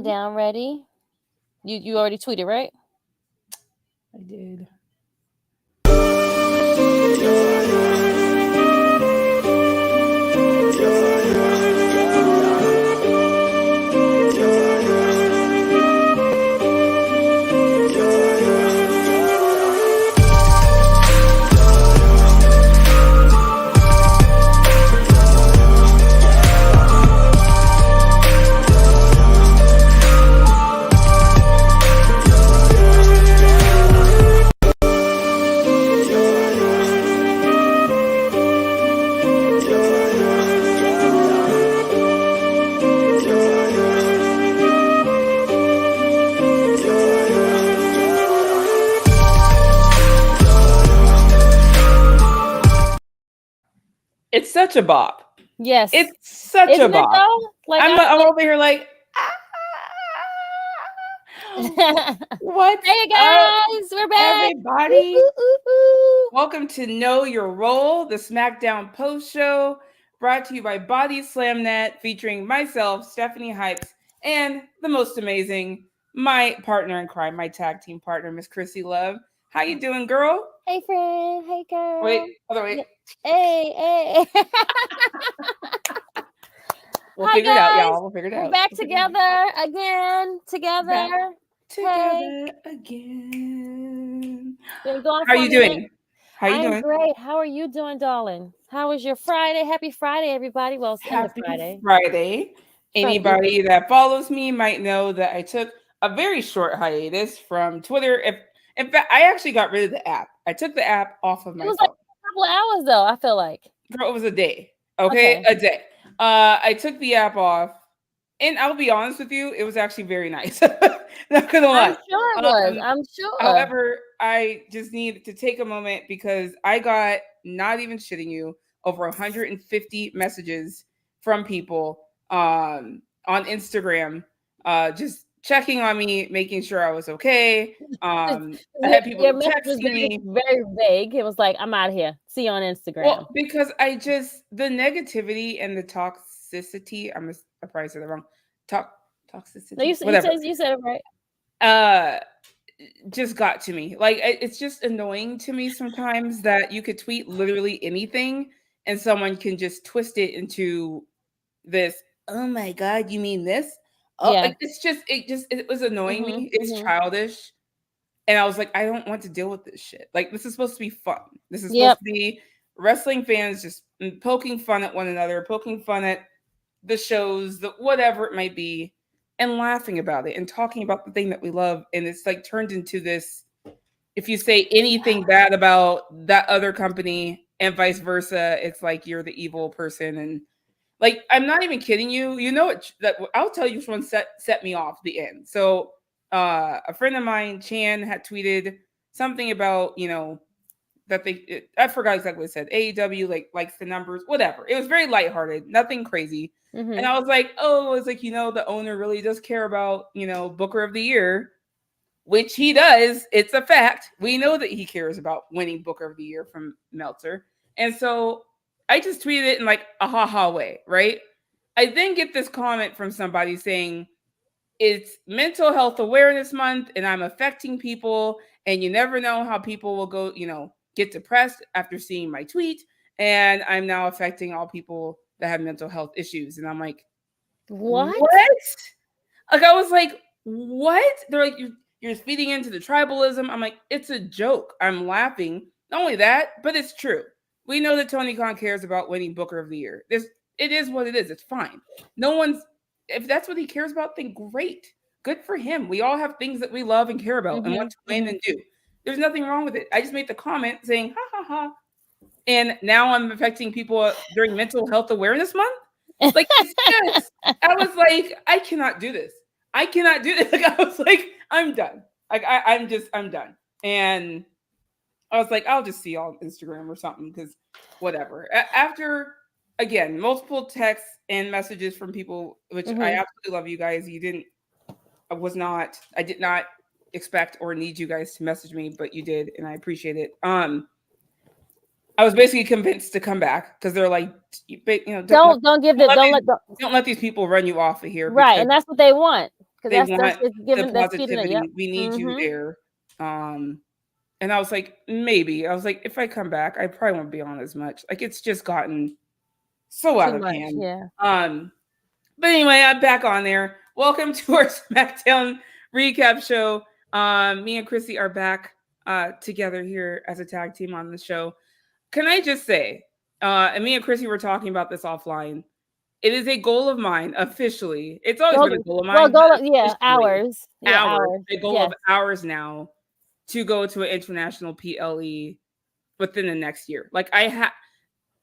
Down ready? You already tweeted, right? I did. It's such a bop. Yes. It's such Isn't a bop. It though? Like I'm over here like, what? Hey guys, we're back. Everybody. Ooh, ooh, ooh. Welcome to Know Your Role, the SmackDown post show, brought to you by BodySlamNet, featuring myself, Stephanie Hypes, and the most amazing, my partner in crime, my tag team partner, Miss Krssi Luv. How you doing, girl? Hey friend, hey girl. Wait, other way. Hey. We'll Hi, figure it out, guys. y'all. We'll figure it out. We're back together again. Together. Together again. Been going How for are you a doing? minute. How you I doing? am great. How are you doing, darling? How was your Friday? Happy Friday, everybody. Well, it's end of Happy Friday. Friday. Anybody that follows me might know that I took a very short hiatus from Twitter. In fact, I actually got rid of the app. I took the app off of my phone. It was like a couple of hours, though, I feel like. Girl, it was a day. Okay? A day. I took the app off. And I'll be honest with you, it was actually very nice. Not gonna lie. I'm sure it was. I'm sure. However, I just need to take a moment because I got, not even shitting you, over 150 messages from people on Instagram, just checking on me, making sure I was okay. I had people text me. Very vague. It was like, I'm out of here. See you on Instagram. Well, because the negativity and the toxicity, I probably said that wrong. Toxicity. No, you said it right. Just got to me. Like, it's just annoying to me sometimes that you could tweet literally anything and someone can just twist it into this, oh my God, you mean this? Oh, yeah. It was annoying me. It's childish. And I was like, I don't want to deal with this shit. Like, this is supposed to be fun. This is supposed to be wrestling fans just poking fun at one another, poking fun at the shows, whatever it might be, and laughing about it and talking about the thing that we love. And it's like turned into this, if you say anything bad about that other company and vice versa, it's like you're the evil person. And like, I'm not even kidding you. You know what? I'll tell you which one set me off the end. So a friend of mine, Chan, had tweeted something about, that I forgot exactly what it said. AEW likes the numbers, whatever. It was very lighthearted, nothing crazy. And I was like, oh, it's like, the owner really does care about, Booker of the Year, which he does. It's a fact. We know that he cares about winning Booker of the Year from Meltzer. And so I just tweeted it in like a ha-ha way, right? I then get this comment from somebody saying, it's Mental Health Awareness Month and I'm affecting people. And you never know how people will go, get depressed after seeing my tweet. And I'm now affecting all people that have mental health issues. And I'm like, what? Like, I was like, what? They're like, you're feeding into the tribalism. I'm like, it's a joke. I'm laughing. Not only that, but it's true. We know that Tony Khan cares about winning Booker of the Year. It is what it is. It's fine. If that's what he cares about, then great. Good for him. We all have things that we love and care about and want to win and do. There's nothing wrong with it. I just made the comment saying, ha, ha, ha. And now I'm affecting people during Mental Health Awareness Month. Like, I was like, I cannot do this. Like, I was like, I'm done. Like, I'm done. And I was like, I'll just see y'all on Instagram or something, because whatever. After, again, multiple texts and messages from people, which I absolutely love you guys. I did not expect or need you guys to message me, but you did, and I appreciate it. I was basically convinced to come back because they're like, don't let these people run you off of here. Right, and that's what they want. They want giving the that's feeding it. Yep. positivity. We need you there. And I was like, maybe. I was like, if I come back, I probably won't be on as much. Like, it's just gotten so out of hand. Yeah. But anyway, I'm back on there. Welcome to our SmackDown recap show. Me and Krssi are back together here as a tag team on the show. Can I just say, and me and Krssi were talking about this offline. It is a goal of mine officially. It's always been a goal of mine. Well, hours. Yeah, hours. A goal of hours now to go to an international PLE within the next year. Like I have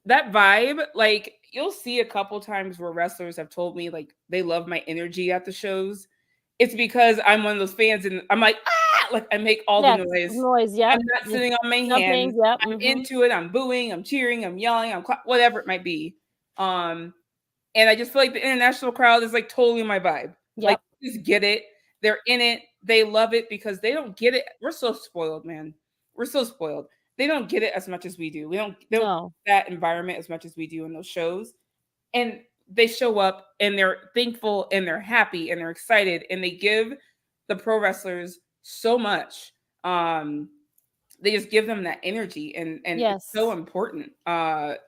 that vibe. Like you'll see a couple times where wrestlers have told me like they love my energy at the shows. It's because I'm one of those fans, and I'm like, like I make all the noise. Yeah, I'm not sitting on my hands. Yep. I'm into it. I'm booing. I'm cheering. I'm yelling. Whatever it might be. And I just feel like the international crowd is like totally my vibe. Yep. Like, just get it. They're in it. They love it because they don't get it. We're so spoiled, man. We're so spoiled. They don't get it as much as we do. They don't get that environment as much as we do in those shows. And they show up and they're thankful and they're happy and they're excited and they give the pro wrestlers so much. They just give them that energy and it's so important to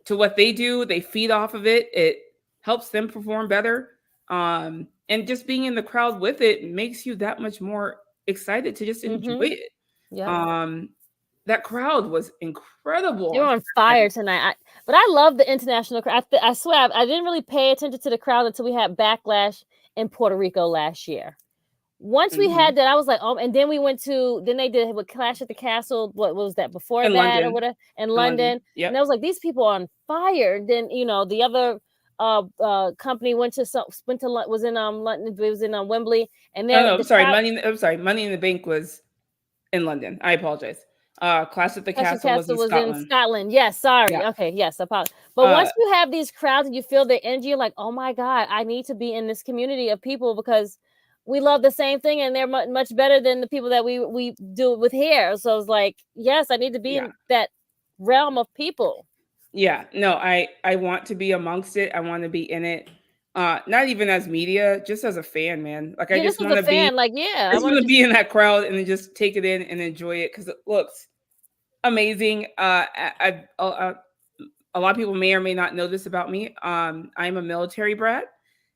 what they do. They feed off of it. It helps them perform better. And just being in the crowd with it makes you that much more excited to just enjoy it. Yeah. That crowd was incredible. They were on fire tonight. But I love the international crowd. I swear, I didn't really pay attention to the crowd until we had Backlash in Puerto Rico last year. Once we had that, I was like, oh, and then we went to, then they did with Clash at the Castle. What was that before that London. Or whatever? In London. Yep. And I was like, these people are on fire. Then, the other company was in London, it was in Wembley. And then Money in the Bank was in London. I apologize. Clash at the Castle was in Scotland. Yes, sorry. Yeah. Okay, yes, apologize. But once you have these crowds and you feel the energy, you're like, oh my God, I need to be in this community of people because we love the same thing and they're much better than the people that we do with here. So it's like, yes, I need to be in that realm of people. Yeah, no, I want to be amongst it. I want to be in it. Not even as media, just as a fan, man. Like I just want to be I just want to be in that crowd and then just take it in and enjoy it because it looks amazing. A lot of people may or may not know this about me. I'm a military brat.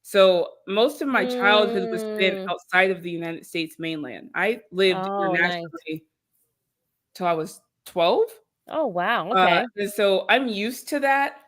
So most of my childhood was spent outside of the United States mainland. I lived internationally till I was 12. Oh, wow. Okay. And so I'm used to that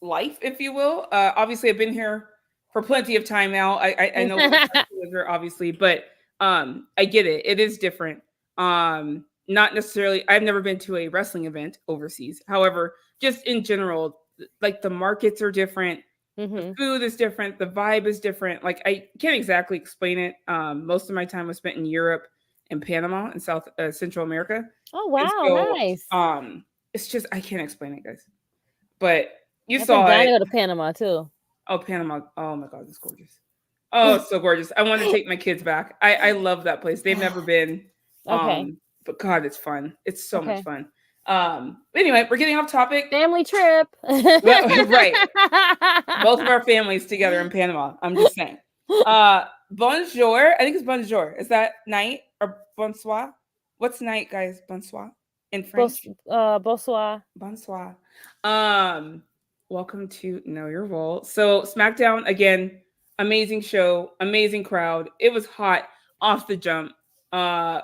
life, if you will. Obviously, I've been here for plenty of time now. I know live here, obviously, but I get it. It is different. Not necessarily. I've never been to a wrestling event overseas. However, just in general, like the markets are different. The food is different. The vibe is different. Like I can't exactly explain it. Most of my time was spent in Europe and Panama and Central America. Oh wow, nice. It's just I can't explain it, guys. But you I saw it. I go to Panama too. Oh, Panama! Oh my God, it's gorgeous. Oh, it's so gorgeous. I want to take my kids back. I love that place. They've never been. Okay. But God, it's fun. It's so much fun. Anyway, we're getting off topic. Family trip. Right. Both of our families together in Panama. I'm just saying. Bonjour. I think it's bonjour. Is that night or bonsoir? What's night, guys? Bonsoir in French. Bonsoir. Bonsoir. Welcome to Know Your Role. So SmackDown again, amazing show, amazing crowd. It was hot off the jump.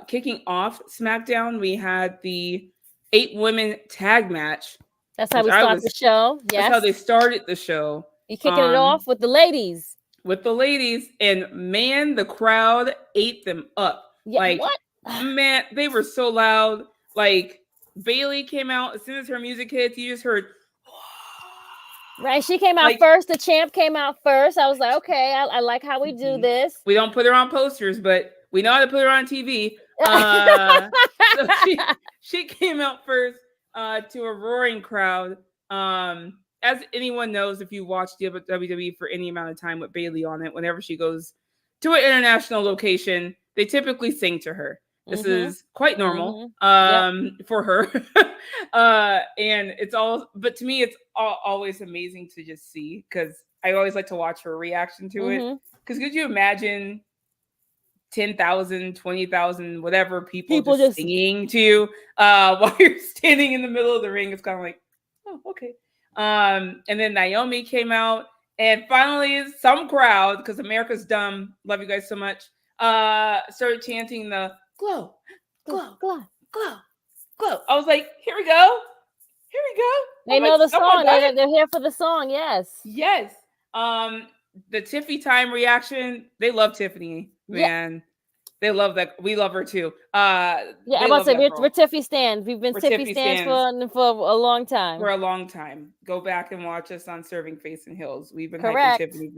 Kicking off SmackDown, we had the 8-women tag match. That's how we started the show. Yes. That's how they started the show. You're kicking it off with the ladies. And man, the crowd ate them up. Yeah, like, what? Man, they were so loud. Like, Bayley came out, as soon as her music hits, you just heard. Right, she came out first. The champ came out first. I was like, okay, I like how we do this. We don't put her on posters, but we know how to put her on TV. So she came out first to a roaring crowd. As anyone knows, if you watch WWE for any amount of time with Bayley on it, whenever she goes to an international location, they typically sing to her. This is quite normal for her. And it's all, but to me, it's always amazing to just see because I always like to watch her reaction to it Because could you imagine 10,000, 20,000, whatever people just singing to you while you're standing in the middle of the ring? It's kind of like, oh, okay. And then Naomi came out, and finally some crowd, because America's dumb, love you guys so much, started chanting the glow, glow, glow, glow, glow. I was like, here we go. Here we go. They know the song. They're here for the song. Yes. Yes. The Tiffy time reaction. They love Tiffany, man. Yeah. They love that. We love her too. Yeah, I'm about to say we're Tiffy stands. We've been Tiffy stands for a long time. For a long time. Go back and watch us on Serving Face and Hills. We've been hyping Tiffany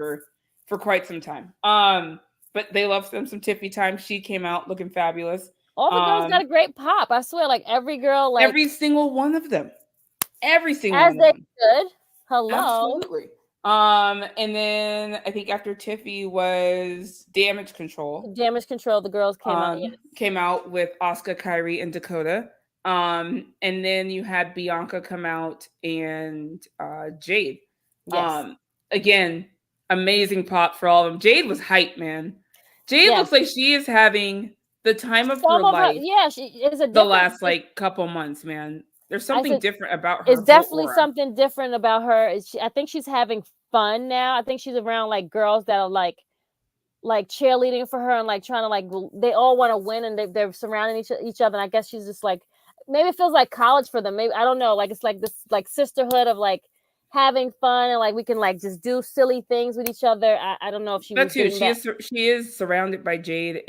for quite some time. But they love them some Tiffy time. She came out looking fabulous. All the girls got a great pop. I swear, like every girl, like every single one of them. Every single one of them. As they should. Hello. Absolutely. And then I think after Tiffy was Damage Control. Damage Control, the girls came out. Yes. Came out with Asuka, Kairi, and Dakota. And then you had Bianca come out and Jade. Yes. Again, amazing pop for all of them. Jade was hype, man. Jade looks like she is having the time of her life. Yeah, she is the last like couple months, man. There's something different about her. It's definitely something different about her. I think she's having fun now. I think she's around like girls that are like cheerleading for her and like trying to like they all want to win and they're surrounding each other. And I guess she's just like maybe it feels like college for them. Maybe I don't know. Like it's like this like sisterhood of like having fun and like we can like just do silly things with each other. I don't know if she was doing that. She is surrounded by Jade.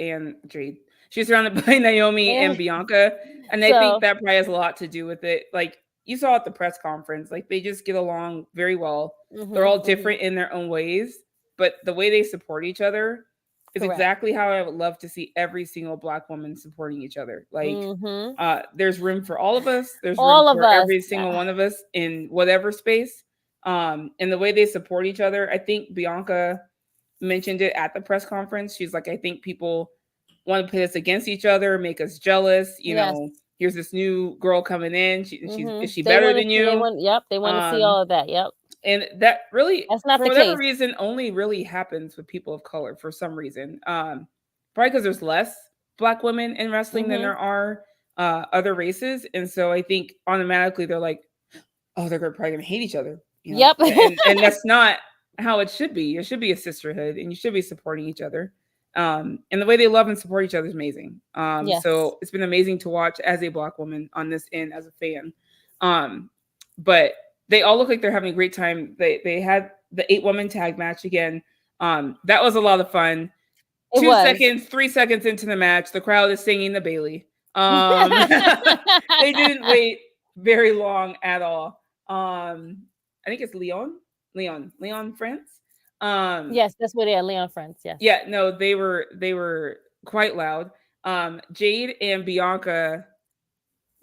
She's surrounded by Naomi and Bianca. And I think that probably has a lot to do with it. Like you saw at the press conference, like they just get along very well. Mm-hmm, they're all different in their own ways, but the way they support each other is exactly how I would love to see every single Black woman supporting each other. Like there's room for all of us. There's room for every single one of us in whatever space. And the way they support each other, I think Bianca mentioned it at the press conference. She's like, I think people want to pit us against each other, make us jealous. You know, here's this new girl coming in. Is she better than you? They want to see all of that. Yep. And that really, that's not for whatever reason, only really happens with people of color for some reason. Probably because there's less Black women in wrestling than there are other races. And so I think automatically they're like, oh, they're probably going to hate each other. You know? Yep. and that's not how it should be. It should be a sisterhood and you should be supporting each other. And the way they love and support each other is amazing. So it's been amazing to watch as a Black woman on this end as a fan. But they all look like they're having a great time. They had the 8-woman tag match again. That was a lot of fun. 3 seconds into the match, the crowd is singing the Bailey. They didn't wait very long at all. I think it's Leon France. Yes, that's what they are, Leon France. Yes. Yeah, no, they were quite loud. Jade and Bianca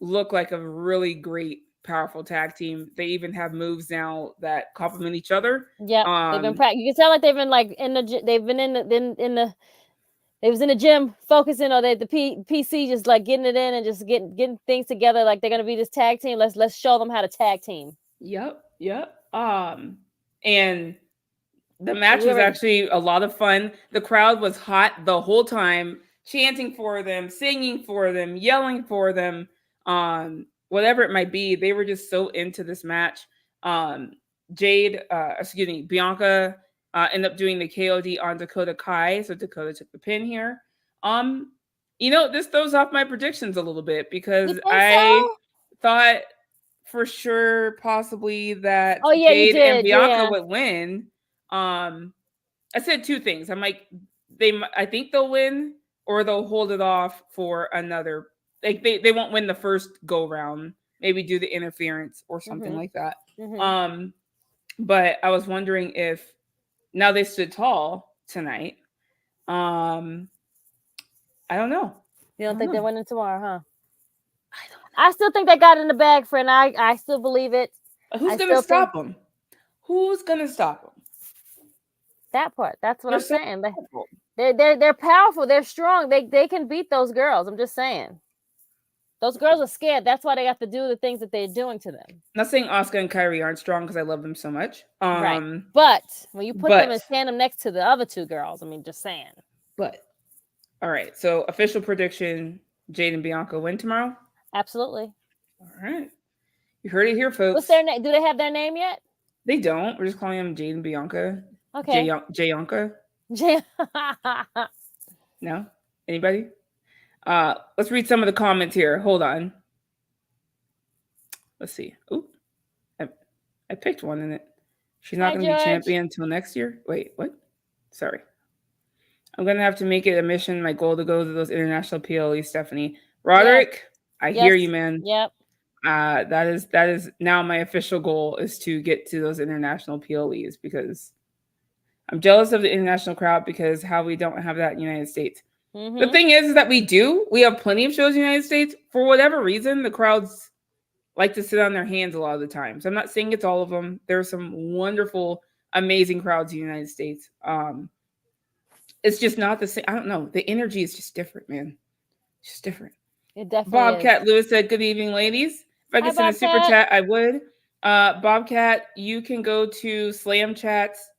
look like a really great, powerful tag team. They even have moves now that complement each other. Yeah, they've been practicing. You can tell like they've been like they was in the gym focusing on the PC, just like getting it in and just getting things together. Like they're gonna be this tag team. Let's show them how to tag team. Yep. And the match was actually a lot of fun. The crowd was hot the whole time, chanting for them, singing for them, yelling for them, whatever it might be. They were just so into this match. Bianca ended up doing the KOD on Dakota Kai. So Dakota took the pin here. This throws off my predictions a little bit because I thought for sure possibly that Jade and Bianca would win. I said two things. I'm like, I think they'll win or they'll hold it off for another. Like they won't win the first go round. Maybe do the interference or something like that. But I was wondering if now they stood tall tonight. I don't know. You don't think they're winning tomorrow, huh? I still think they got in the bag, friend. I still believe it. Who's going to stop them? Who's going to stop them? That part. That's what I'm saying. They're powerful. They're strong. They can beat those girls. I'm just saying. Those girls are scared. That's why they have to do the things that they're doing to them. Not saying Asuka and Kyrie aren't strong because I love them so much. Right. But when you put them and stand them next to the other two girls, I mean, just saying. But all right. So official prediction: Jade and Bianca win tomorrow. Absolutely. All right. You heard it here, folks. What's their name? Do they have their name yet? They don't. We're just calling them Jade and Bianca. Okay. Jayanka. No? Anybody? Let's read some of the comments here. Hold on. Let's see. Ooh. I picked one in it. She's not going to be champion until next year. Wait, what? Sorry. I'm going to have to make it a mission, my goal to go to those international PLEs, Stephanie. Roderick, I hear you, man. Yep. That is now my official goal, is to get to those international PLEs, because I'm jealous of the international crowd because how we don't have that in the United States. The thing is that we have plenty of shows in the United States. For whatever reason, the crowds like to sit on their hands a lot of the time. So I'm not saying it's all of them. There are some wonderful, amazing crowds in the United States. It's just not the same. I don't know. The energy is just different, man. It's just different. It definitely Bobcat is. Lewis said, good evening, ladies. If I could send a super chat, I would. Bobcat, you can go to Slam Chats.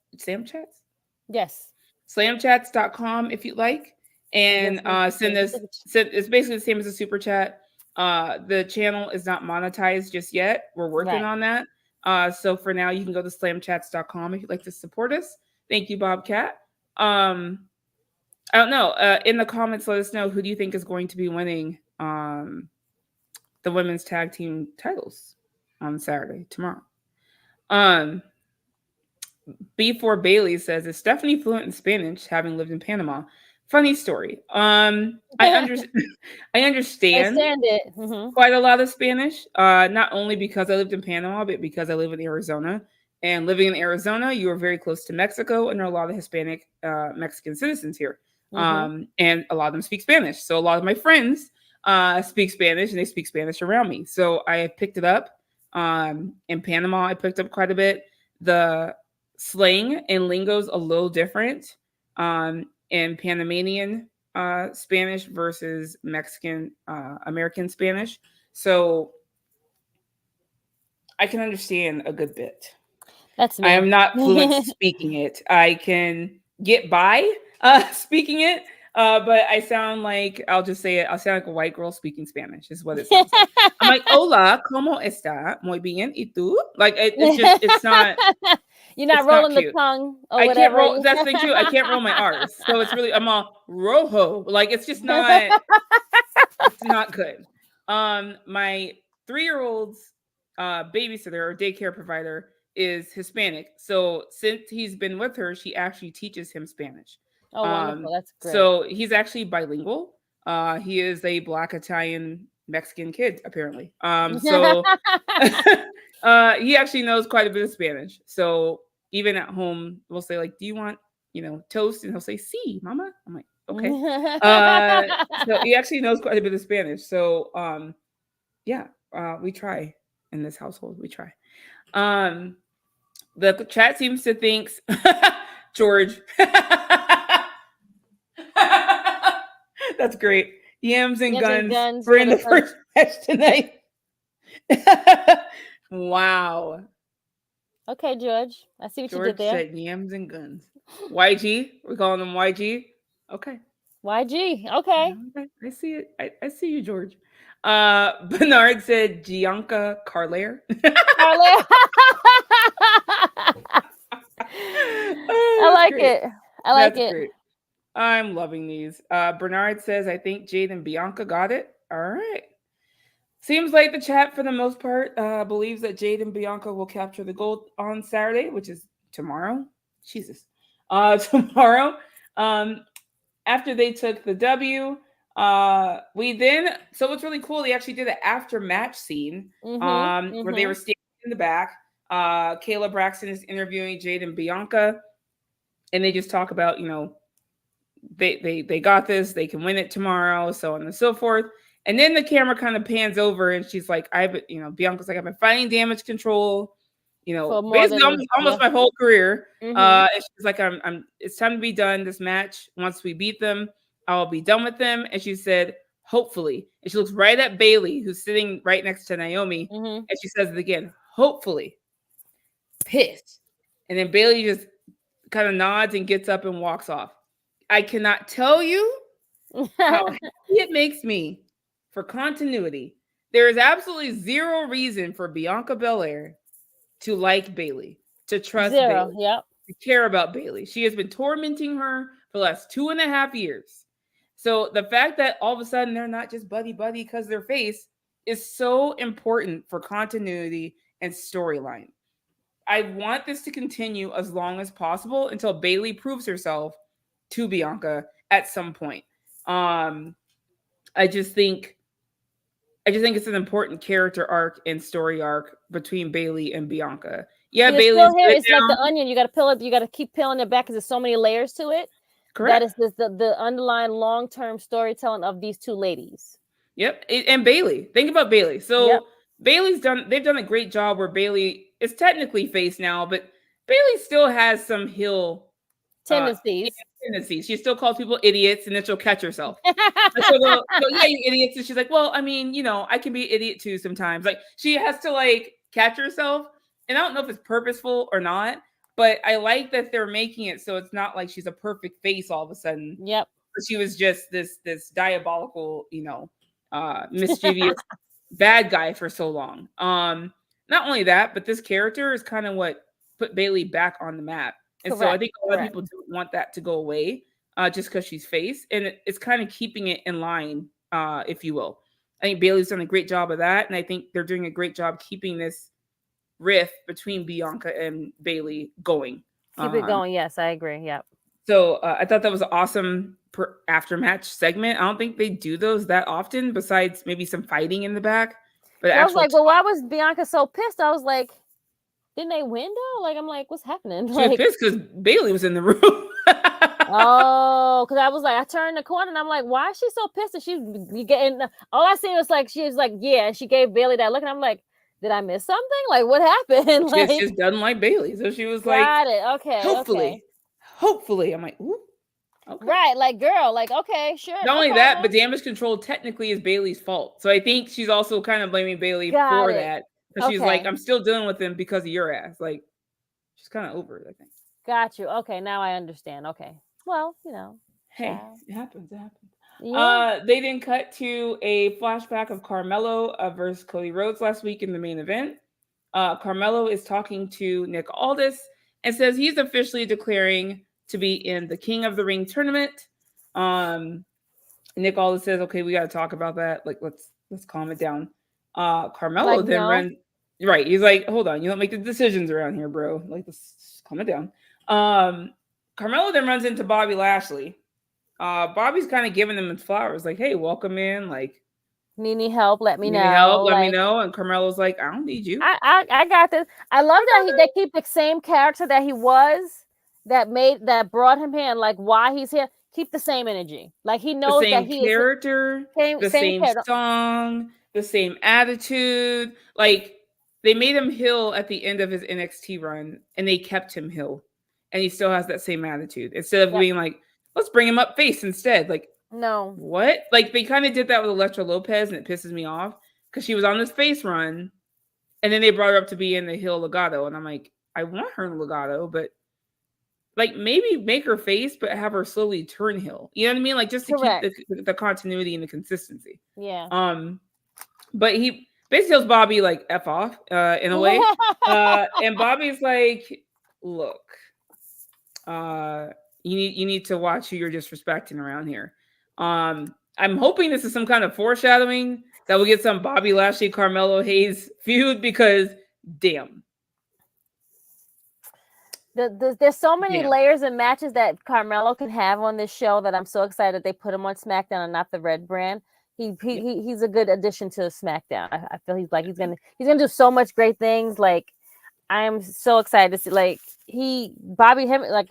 Yes. Slamchats.com if you'd like. And send this. It's basically the same as a super chat. The channel is not monetized just yet. We're working on that. So for now, you can go to slamchats.com if you'd like to support us. Thank you, Bobcat. I don't know. In the comments, let us know, who do you think is going to be winning the women's tag team titles on Saturday, tomorrow. B4 Bailey says, is Stephanie fluent in Spanish, having lived in Panama? Funny story. I understand it. Quite a lot of Spanish, not only because I lived in Panama, but because I live in Arizona. And living in Arizona, you are very close to Mexico, and there are a lot of Hispanic Mexican citizens here. And a lot of them speak Spanish. So a lot of my friends speak Spanish, and they speak Spanish around me. So I picked it up. In Panama, I picked up quite a bit. The slang and lingo is a little different in Panamanian Spanish versus Mexican American Spanish. So I can understand a good bit. That's me. I am not fluent speaking it. I can get by speaking it, but I sound like, I'll just say it, I'll sound like a white girl speaking Spanish is what it sounds like. I'm like, hola, ¿cómo está? Muy bien, ¿y tú? Like, it's not. You're not rolling the tongue or whatever. I can't roll. That's the thing too. I can't roll my R's. So it's really, I'm all rojo. Like, it's just not, it's not good. My 3-year-old's babysitter or daycare provider is Hispanic. So since he's been with her, she actually teaches him Spanish. Oh, wonderful. That's great. So he's actually bilingual. He is a Black Italian Mexican kid, apparently. So he actually knows quite a bit of Spanish. So even at home, we'll say, like, do you want, toast? And he'll say, sí, mama. I'm like, okay. So he actually knows quite a bit of Spanish. So we try in this household. We try. The chat seems to think George. That's great. Yams and guns. We're in the first match tonight. Wow. Okay, George. I see what George you did there. Said yams and guns. YG. We're calling them YG. Okay. YG. Okay. I see it. I see you, George. Bernard said Gianca Carlaire. Carlaire. I like it. I like it. Great. I'm loving these. Bernard says, I think Jade and Bianca got it. All right. Seems like the chat, for the most part, believes that Jade and Bianca will capture the gold on Saturday, which is tomorrow. Jesus. Tomorrow. After they took the W, so what's really cool, they actually did an after match scene where they were standing in the back. Kayla Braxton is interviewing Jade and Bianca, and they just talk about, they got this, they can win it tomorrow, so on and so forth. And then the camera kind of pans over, and she's like, Bianca's like, I've been fighting damage control, basically almost my whole career. And she's like, it's time to be done. This match, once we beat them, I'll be done with them. And she said, hopefully. And she looks right at Bayley, who's sitting right next to Naomi, and she says it again, hopefully. Pissed. And then Bayley just kind of nods and gets up and walks off. I cannot tell you how happy it makes me for continuity. There is absolutely zero reason for Bianca Belair to like Bayley, to trust Bayley, to care about Bayley. She has been tormenting her for the last 2.5 years. So the fact that all of a sudden they're not just buddy-buddy because they're face is so important for continuity and storyline. I want this to continue as long as possible until Bayley proves herself to Bianca at some point. I just think it's an important character arc and story arc between Bayley and Bianca. Yeah, Bayley's still here. It's like the onion. You got to peel it. You got to keep peeling it back because there's so many layers to it. Correct. That is the underlying long-term storytelling of these two ladies. Yep, and Bayley. Think about Bayley. So they've done a great job where Bayley is technically face now, but Bayley still has some heel tendencies. She still calls people idiots, and then she'll catch herself. She'll go, yeah, you idiots. And she's like, well, I mean, I can be an idiot too sometimes. Like, she has to like catch herself. And I don't know if it's purposeful or not, but I like that they're making it so it's not like she's a perfect face all of a sudden. Yep. But she was just this diabolical, mischievous bad guy for so long. Not only that, but this character is kind of what put Bayley back on the map. And so I think a lot of people don't want that to go away just because she's face. And it's kind of keeping it in line, if you will. I think Bayley's done a great job of that. And I think they're doing a great job keeping this rift between Bianca and Bayley going. Keep it going. Yes, I agree. Yep. So I thought that was an awesome after-match segment. I don't think they do those that often besides maybe some fighting in the back. But I was like, well, why was Bianca so pissed? I was like, didn't they win though? Like, I'm like, what's happening? She was pissed because Bayley was in the room. Oh, because I was like, I turned the corner and I'm like, why is she so pissed? And she's getting all I see was like, she was like, yeah, and she gave Bayley that look, and I'm like, did I miss something? Like, what happened? She just doesn't like Bayley, so she was like, got it. Okay, hopefully. I'm like, ooh, okay. Right, like, girl, like, okay, sure. Not only that, but damage control technically is Bayley's fault. So I think she's also kind of blaming Bayley for that. Because she's like, I'm still dealing with him because of your ass. Like, she's kind of over it, I think. Got you. Okay, now I understand. Okay. Well, Hey, it happens. Yeah. They then cut to a flashback of Carmelo versus Cody Rhodes last week in the main event. Carmelo is talking to Nick Aldis and says he's officially declaring to be in the King of the Ring tournament. Nick Aldis says, "Okay, we got to talk about that. Like, let's calm it down." Carmelo like, then runs. Right, he's like, "Hold on, you don't make the decisions around here, bro. Like, let's calm it down." Carmelo then runs into Bobby Lashley. Bobby's kind of giving him his flowers, like, "Hey, welcome in. Like, need help? Let me know. Let me know." And Carmelo's like, "I don't need you. I got this." I love that they keep the same character that he was, that brought him here, and like why he's here. Keep the same energy. Like he knows that he character, the same song, the same attitude. Like they made him heel at the end of his NXT run, and they kept him heel, and he still has that same attitude instead of being like, let's bring him up face instead. Like, no, what? Like they kind of did that with Elektra Lopez, and it pisses me off because she was on this face run, and then they brought her up to be in the heel Legato, and I'm like, I want her in Legato, but like maybe make her face, but have her slowly turn heel. You know what I mean? Like just to keep the continuity and the consistency. Yeah. But he basically tells Bobby like F off in a way. And Bobby's like, look, you need to watch who you're disrespecting around here. I'm hoping this is some kind of foreshadowing that we'll get some Bobby Lashley, Carmelo Hayes feud because damn. There's so many layers and matches that Carmelo can have on this show that I'm so excited that they put him on SmackDown and not the Red Brand. He's a good addition to SmackDown. I feel he's gonna do so much great things. Like I am so excited to see like like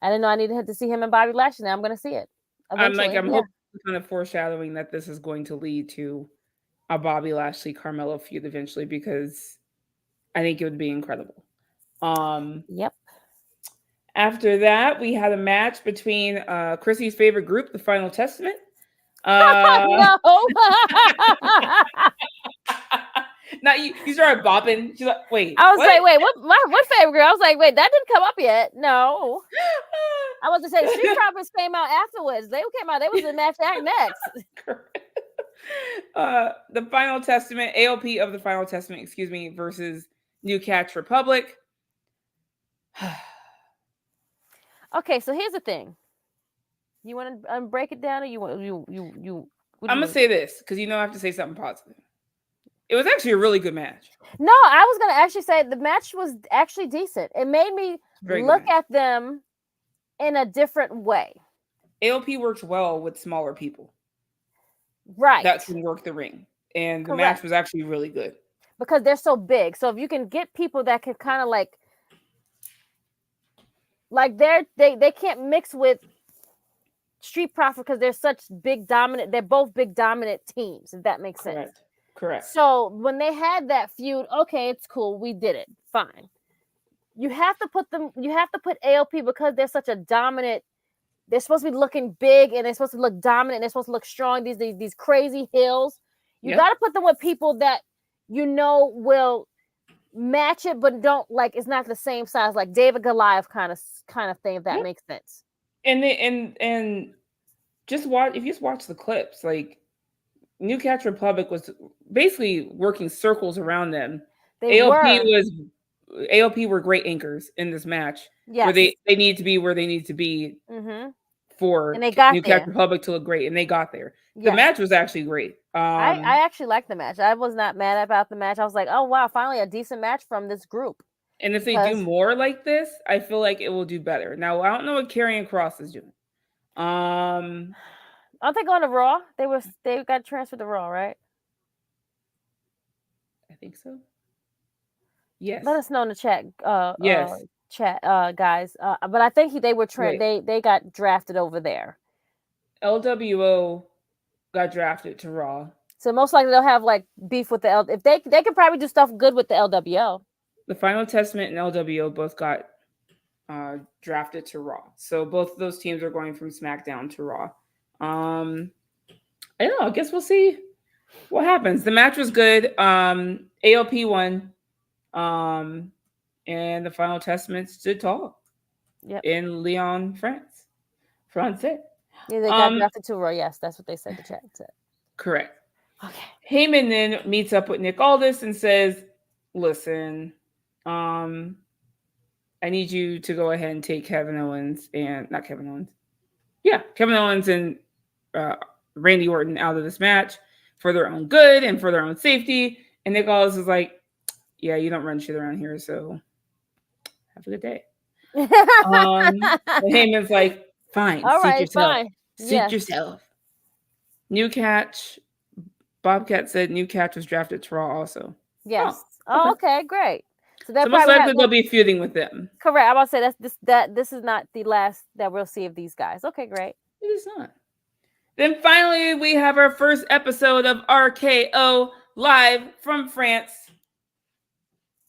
I didn't know I needed to see him and Bobby Lashley. Now I'm gonna see it. Eventually. I'm hoping kind of foreshadowing that this is going to lead to a Bobby Lashley Carmelo feud eventually because I think it would be incredible. Yep. After that, we had a match between Chrissy's favorite group, the Final Testament, No. Now you started bopping. She's like, wait. I was like, wait, what favorite girl? I was like, wait, that didn't come up yet. No. I was to say the Street Profits came out afterwards. They came out, they was in Match Act next. The Final Testament, AOP of the Final Testament, excuse me, versus New Catch Republic. Okay, so here's the thing. You want to break it down, or you want you? I'm gonna say this because I have to say something positive. It was actually a really good match. No, I was gonna actually say the match was actually decent. It made me look at them in a different way. AOP works well with smaller people, right? That can work the ring, and the match was actually really good because they're so big. So if you can get people that can kind of like they can't mix with Street Profit because they're such big dominant. They're both big dominant teams. If that makes sense. Correct. So when they had that feud, okay, it's cool. We did it. Fine. You have to put AOP because they're such a dominant. They're supposed to be looking big and they're supposed to look dominant. And they're supposed to look strong. These crazy heels. You got to put them with people that will match it, but don't it's not the same size, like David Goliath kind of thing. If that makes sense. And just watch, if you just watch the clips, like New Catch Republic was basically working circles around them. AOP were great anchors in this match. Yes. Where they need to be where they need to be for New Catch Republic to look great, and they got there. The match was actually great. I actually liked the match. I was not mad about the match. I was like, oh wow, finally a decent match from this group. And if they do more like this, I feel like it will do better. Now I don't know what Karrion Kross is doing. Aren't they going to Raw? They got transferred to Raw, right? I think so. Yes. Let us know in the chat. Yes. Chat, guys. But I think they were they got drafted over there. LWO got drafted to Raw. So most likely they'll have beef with the if they could probably do stuff good with the LWO. The Final Testament and LWO both got drafted to Raw. So both of those teams are going from SmackDown to Raw. I don't know. I guess we'll see what happens. The match was good. AOP won. And the Final Testament stood tall. Yep. In Lyon, France. Yeah, they got drafted to Raw. Yes, that's what they said. The chat said. Correct. Okay. Heyman then meets up with Nick Aldis and says, "Listen, I need you to go ahead and take Kevin Owens and Randy Orton out of this match for their own good and for their own safety." And Nick Aldis is like, "Yeah, you don't run shit around here, so have a good day." And Heyman's like, "Fine, all right, yourself. fine. Suit yourself." New Catch, Bobcat said New Catch was drafted to Raw also. Yes. Oh, okay, great. So most likely they'll be feuding with them. Correct. I'm about to say this is not the last that we'll see of these guys. Okay, great. It is not. Then finally we have our first episode of RKO live from France.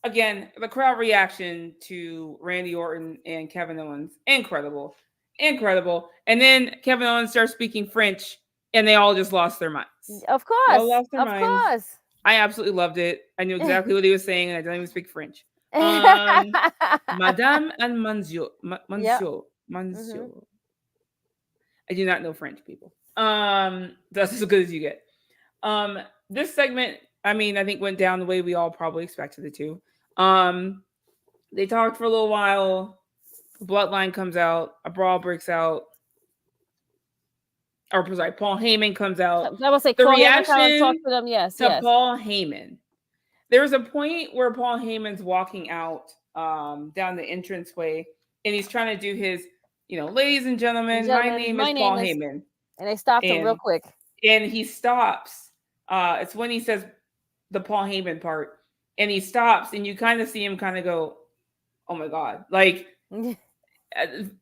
Again, the crowd reaction to Randy Orton and Kevin Owens, incredible. And then Kevin Owens starts speaking French, and they all just lost their minds. Of course. They all lost their minds. Of course. I absolutely loved it. I knew exactly what he was saying, and I don't even speak French. Madame and Monsieur. Monsieur. I do not know French, people. That's as good as you get. This segment, I think went down the way we all probably expected it to. They talked for a little while. Bloodline comes out. A brawl breaks out. Paul Heyman comes out. I would say the Paul reaction Heyman talk to them. Yes. Paul Heyman. There was a point where Paul Heyman's walking out down the entranceway, and he's trying to do his, ladies and gentlemen, my name is Paul Heyman. And they stopped him real quick. And he stops. It's when he says the Paul Heyman part, and he stops, and you kind of see him kind of go, "Oh my God!"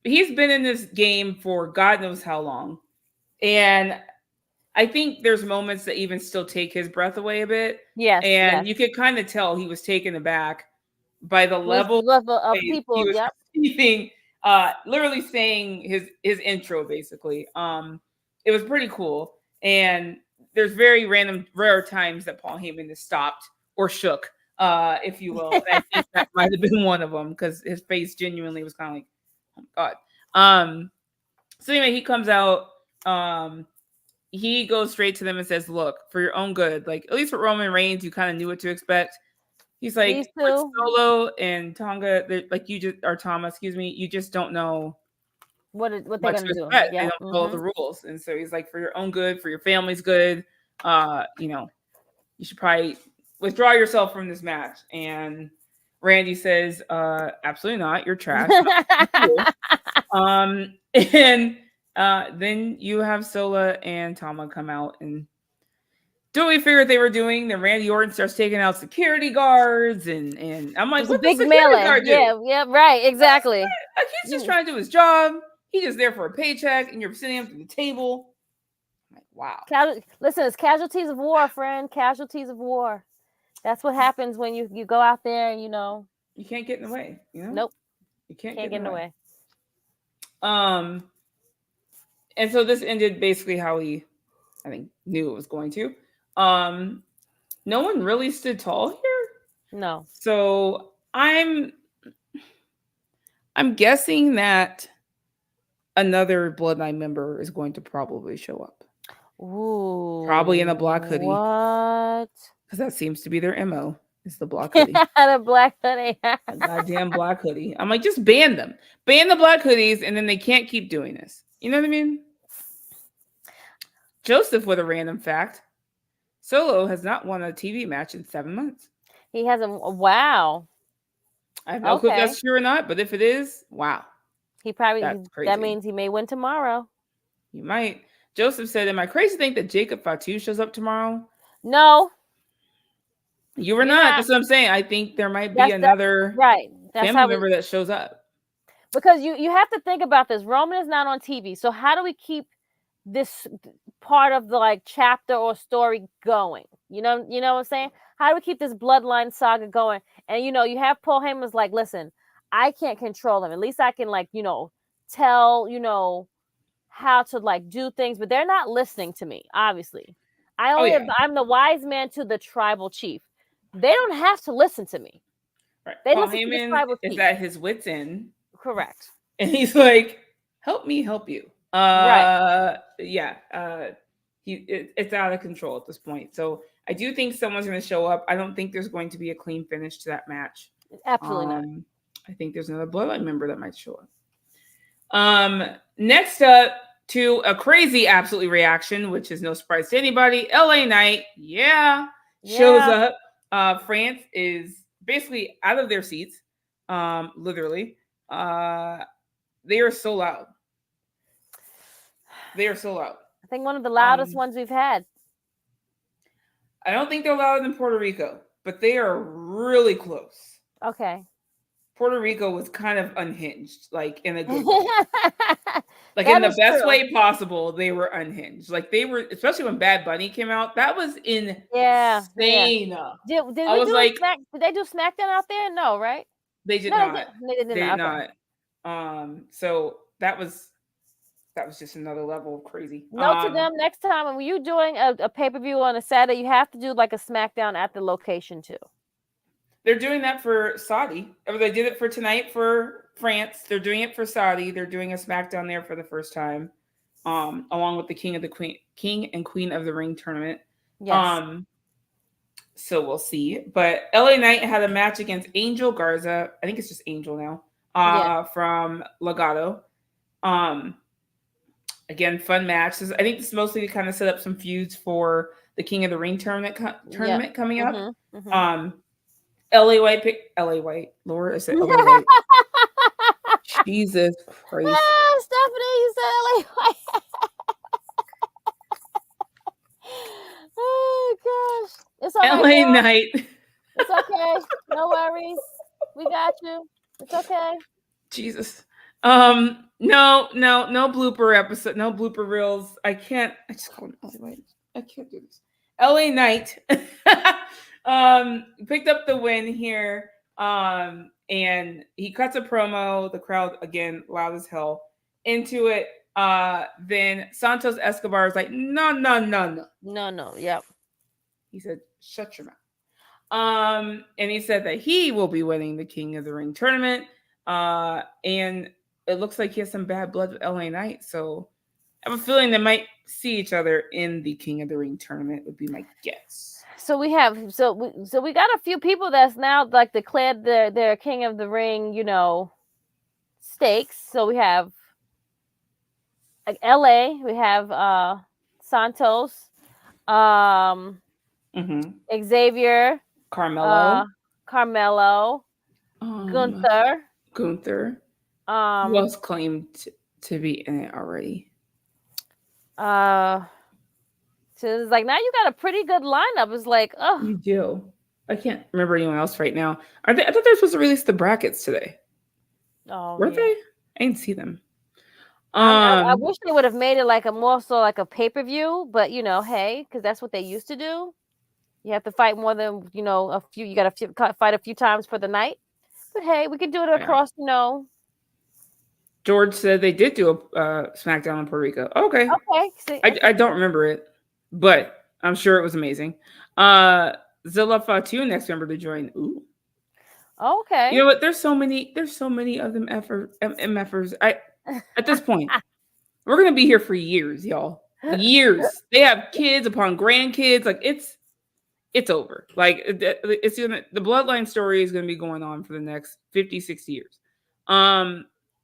He's been in this game for God knows how long. And I think there's moments that even still take his breath away a bit. Yes. And you could kind of tell he was taken aback by the level of people. He was receiving, literally saying his intro, basically. It was pretty cool. And there's very rare times that Paul Heyman is stopped or shook, if you will. And I think that might have been one of them because his face genuinely was kind of like, oh my God. So anyway, he comes out. He goes straight to them and says, look, for your own good, like at least with Roman Reigns, you kind of knew what to expect. He's like, with Solo and Tonga, like you just, or Tama, excuse me, you just don't know what they're going to do. Yeah. They don't follow the rules. And so he's like, for your own good, for your family's good, you know, you should probably withdraw yourself from this match. And Randy says, absolutely not. You're trash. And then you have Sola and Tama come out and do what we figured they were doing. Then Randy Orton starts taking out security guards, and I'm like, what the security guard do? Yeah, right, exactly. Like he's just trying to do his job. He's just there for a paycheck, and you're sitting up at the table. I'm like, wow. Listen, it's casualties of war, friend. Casualties of war. That's what happens when you go out there and, you know. You can't get in the way, you know? Nope. You can't get in the way. And so this ended basically how he, I think, knew it was going to. No one really stood tall here. No. So I'm guessing that another Bloodline member is going to probably show up. Ooh. Probably in a black hoodie. What? Because that seems to be their MO. Is the black hoodie. The black hoodie. A goddamn black hoodie. I'm like, just ban them. Ban the black hoodies, and then they can't keep doing this. You know what I mean? Joseph with a random fact. Solo has not won a TV match in 7 months. He hasn't. Wow. I have no clue if that's true or not, but if it is, wow. He probably, that means he may win tomorrow. You might. Joseph said, am I crazy to think that Jacob Fatu shows up tomorrow? No. You were not. That's what I'm saying. I think there might be another family member that shows up. Because you have to think about this. Roman is not on TV. So how do we keep this part of the like chapter or story going? You know what I'm saying? How do we keep this bloodline saga going? And you have Paul Heyman's like, listen, I can't control them. At least I can tell how to like do things, but they're not listening to me. Obviously, I'm the wise man to the tribal chief. They don't have to listen to me. Right. Paul Heyman is at his wit's end. Correct. And he's like, help me help you. Right. Yeah. It's out of control at this point. So I do think someone's going to show up. I don't think there's going to be a clean finish to that match. Absolutely not. I think there's another Bloodline member that might show up. Next up to a crazy absolutely reaction, which is no surprise to anybody. LA Knight, shows up. France is basically out of their seats. Literally. They are so loud. They are so loud. I think one of the loudest ones we've had. I don't think they're louder than Puerto Rico, but they are really close. Okay. Puerto Rico was kind of unhinged, like in a good way. Like in the best way possible, they were unhinged. Like they were, especially when Bad Bunny came out, that was insane. Yeah. Did they do SmackDown out there? No, right? They did not. They did not. So that was just another level of crazy. Note to them, next time when you're doing a pay-per-view on a Saturday, you have to do like a SmackDown at the location too. They're doing that for Saudi. They did it for tonight for France. They're doing it for Saudi. They're doing a SmackDown there for the first time, along with the King and Queen of the Ring tournament. Yes. So we'll see. But LA Knight had a match against Angel Garza. I think it's just Angel now. From Legado. Again, fun match. I think this is mostly to kind of set up some feuds for the King of the Ring tournament coming up. Mm-hmm. LA White. Lord, I said LA White. Jesus Christ. Stephanie, you said LA White. Oh, gosh. It's all right, LA Knight. It's okay. No worries. We got you. It's okay. Jesus. No blooper episode. No blooper reels. I just call him LA White. I can't do this. LA Knight. Picked up the win here. And he cuts a promo. The crowd, again, loud as hell, into it. Then Santos Escobar is like, no. Yep. He said, shut your mouth. And he said that he will be winning the King of the Ring tournament. And it looks like he has some bad blood with LA Knight. So I have a feeling they might see each other in the King of the Ring tournament, would be my guess. So we got a few people that's now like declared their King of the Ring, stakes. So we have like LA, we have Santos, Xavier, Carmelo, Gunther. Who else claimed to be in it already? So it's like now you got a pretty good lineup. It's like, oh, you do. I can't remember anyone else right now. I thought they were supposed to release the brackets today. Oh, were they? I didn't see them. I wish they would have made it like a pay-per-view, but hey, because that's what they used to do. You have to fight more than a few. You got to fight a few times for the night. But hey, we can do it across. George said they did do a SmackDown in Puerto Rico. Okay. See, I don't remember it, but I'm sure it was amazing. Zilla Fatu, next member to join. Ooh. Okay. You know what? There's so many of them MFers. At this point, we're gonna be here for years, y'all. Years. They have kids upon grandkids. Like it's over. Like it's the bloodline story is gonna be going on for the next 50, 60 years.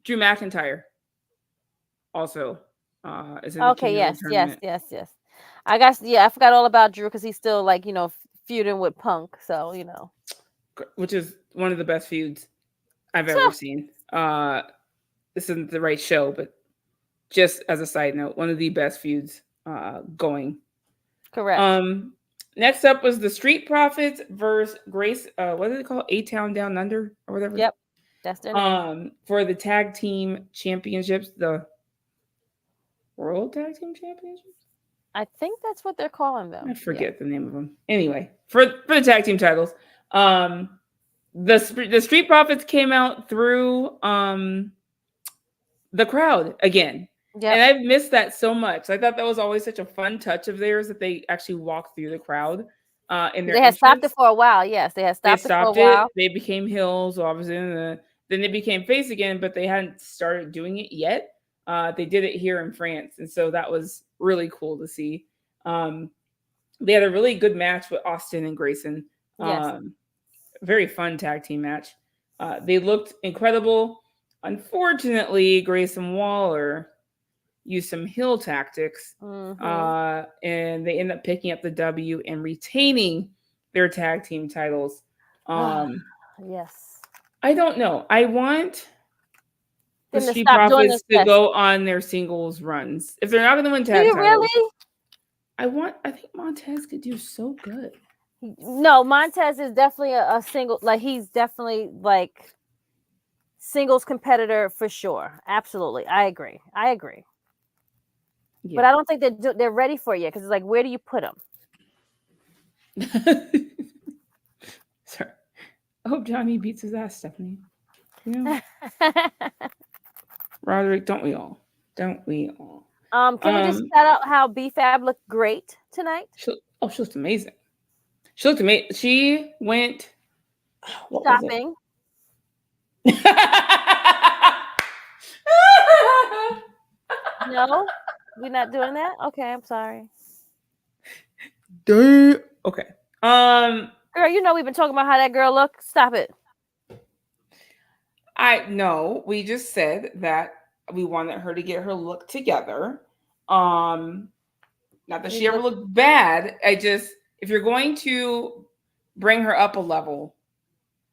Drew McIntyre also is in the King of the tournament. Yes. I guess I forgot all about Drew because he's still like feuding with Punk. So which is one of the best feuds I've ever seen. This isn't the right show, but just as a side note, one of the best feuds going. Correct. Next up was the Street Profits versus Grace. What do they call it? A-Town Down Under or whatever. Yep, that's their name. For the tag team championships, the World Tag Team Championships. I think that's what they're calling them. I forget the name of them. Anyway, for the tag team titles, the Street Profits came out through the crowd again. Yep. And I've missed that so much. I thought that was always such a fun touch of theirs that they actually walked through the crowd. They had stopped it for a while. Yes, they had stopped it for a while. They became heels, obviously. Then they became face again, but they hadn't started doing it yet. They did it here in France, and so that was really cool to see. They had a really good match with Austin and Grayson. Yes. Very fun tag team match. They looked incredible. Unfortunately, Grayson Waller used some heel tactics, and they end up picking up the W and retaining their tag team titles. Yes. I don't know. I want the Street Profits to go on their singles runs. If they're not going to win tag titles, really? I think Montez could do so good. No, Montez is definitely a single. Like he's definitely like singles competitor for sure. Absolutely, I agree. Yeah. But I don't think they're ready for it yet because it's like, where do you put them? Sorry. I hope Johnny beats his ass, Stephanie. Roderick, don't we all? Can we just shout out how B-Fab looked great tonight? She looked amazing. She went shopping. No, we're not doing that. Okay, I'm sorry. Okay. Girl, we've been talking about how that girl looked. Stop it. We just said that we wanted her to get her look together. Not that she ever looked bad. If you're going to bring her up a level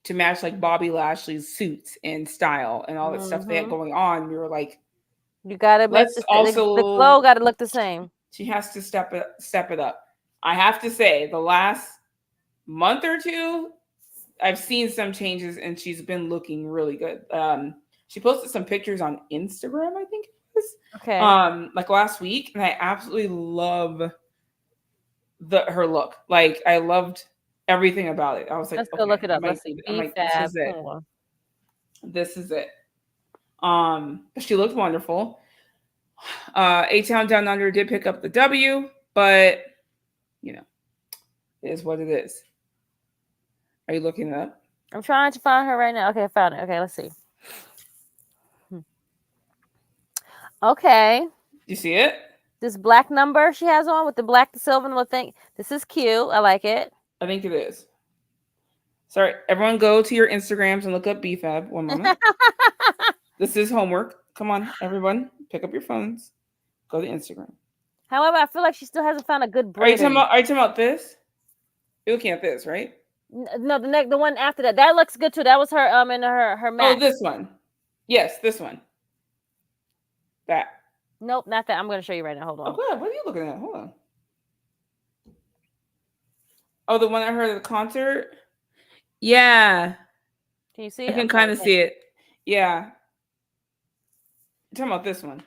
to match like Bobby Lashley's suits and style and all that stuff they had going on, we were like, you gotta make the glow gotta look the same. She has to step it up. I have to say, the last month or two, I've seen some changes and she's been looking really good. She posted some pictures on Instagram, I think it was. Okay. Like last week, and I absolutely love her look. Like I loved everything about it. I was like, let's go look it up. Let's see. This is it. She looked wonderful. A-Town Down Under did pick up the W, but you know, it is what it is. Are you looking it up? I'm trying to find her right now. Okay, I found it. Okay, let's see. Okay. You see it? This black number she has on with the black, the silver, and the thing. This is cute. I like it. I think it is. Sorry, everyone go to your Instagrams and look up BFAB. One moment. This is homework. Come on, everyone. Pick up your phones. Go to Instagram. However, I feel like she still hasn't found a good Are you braid. talking about this? You're looking at this, right? No, the one after that. That looks good too. That was her in her match. Oh, this one. Yes, this one. That. Nope, not that. I'm going to show you right now. Hold on. Oh, good. What are you looking at? Hold on. Oh, the one I heard at the concert? Yeah. Can you see I it? can kind of see it. Yeah. You're talking about this one.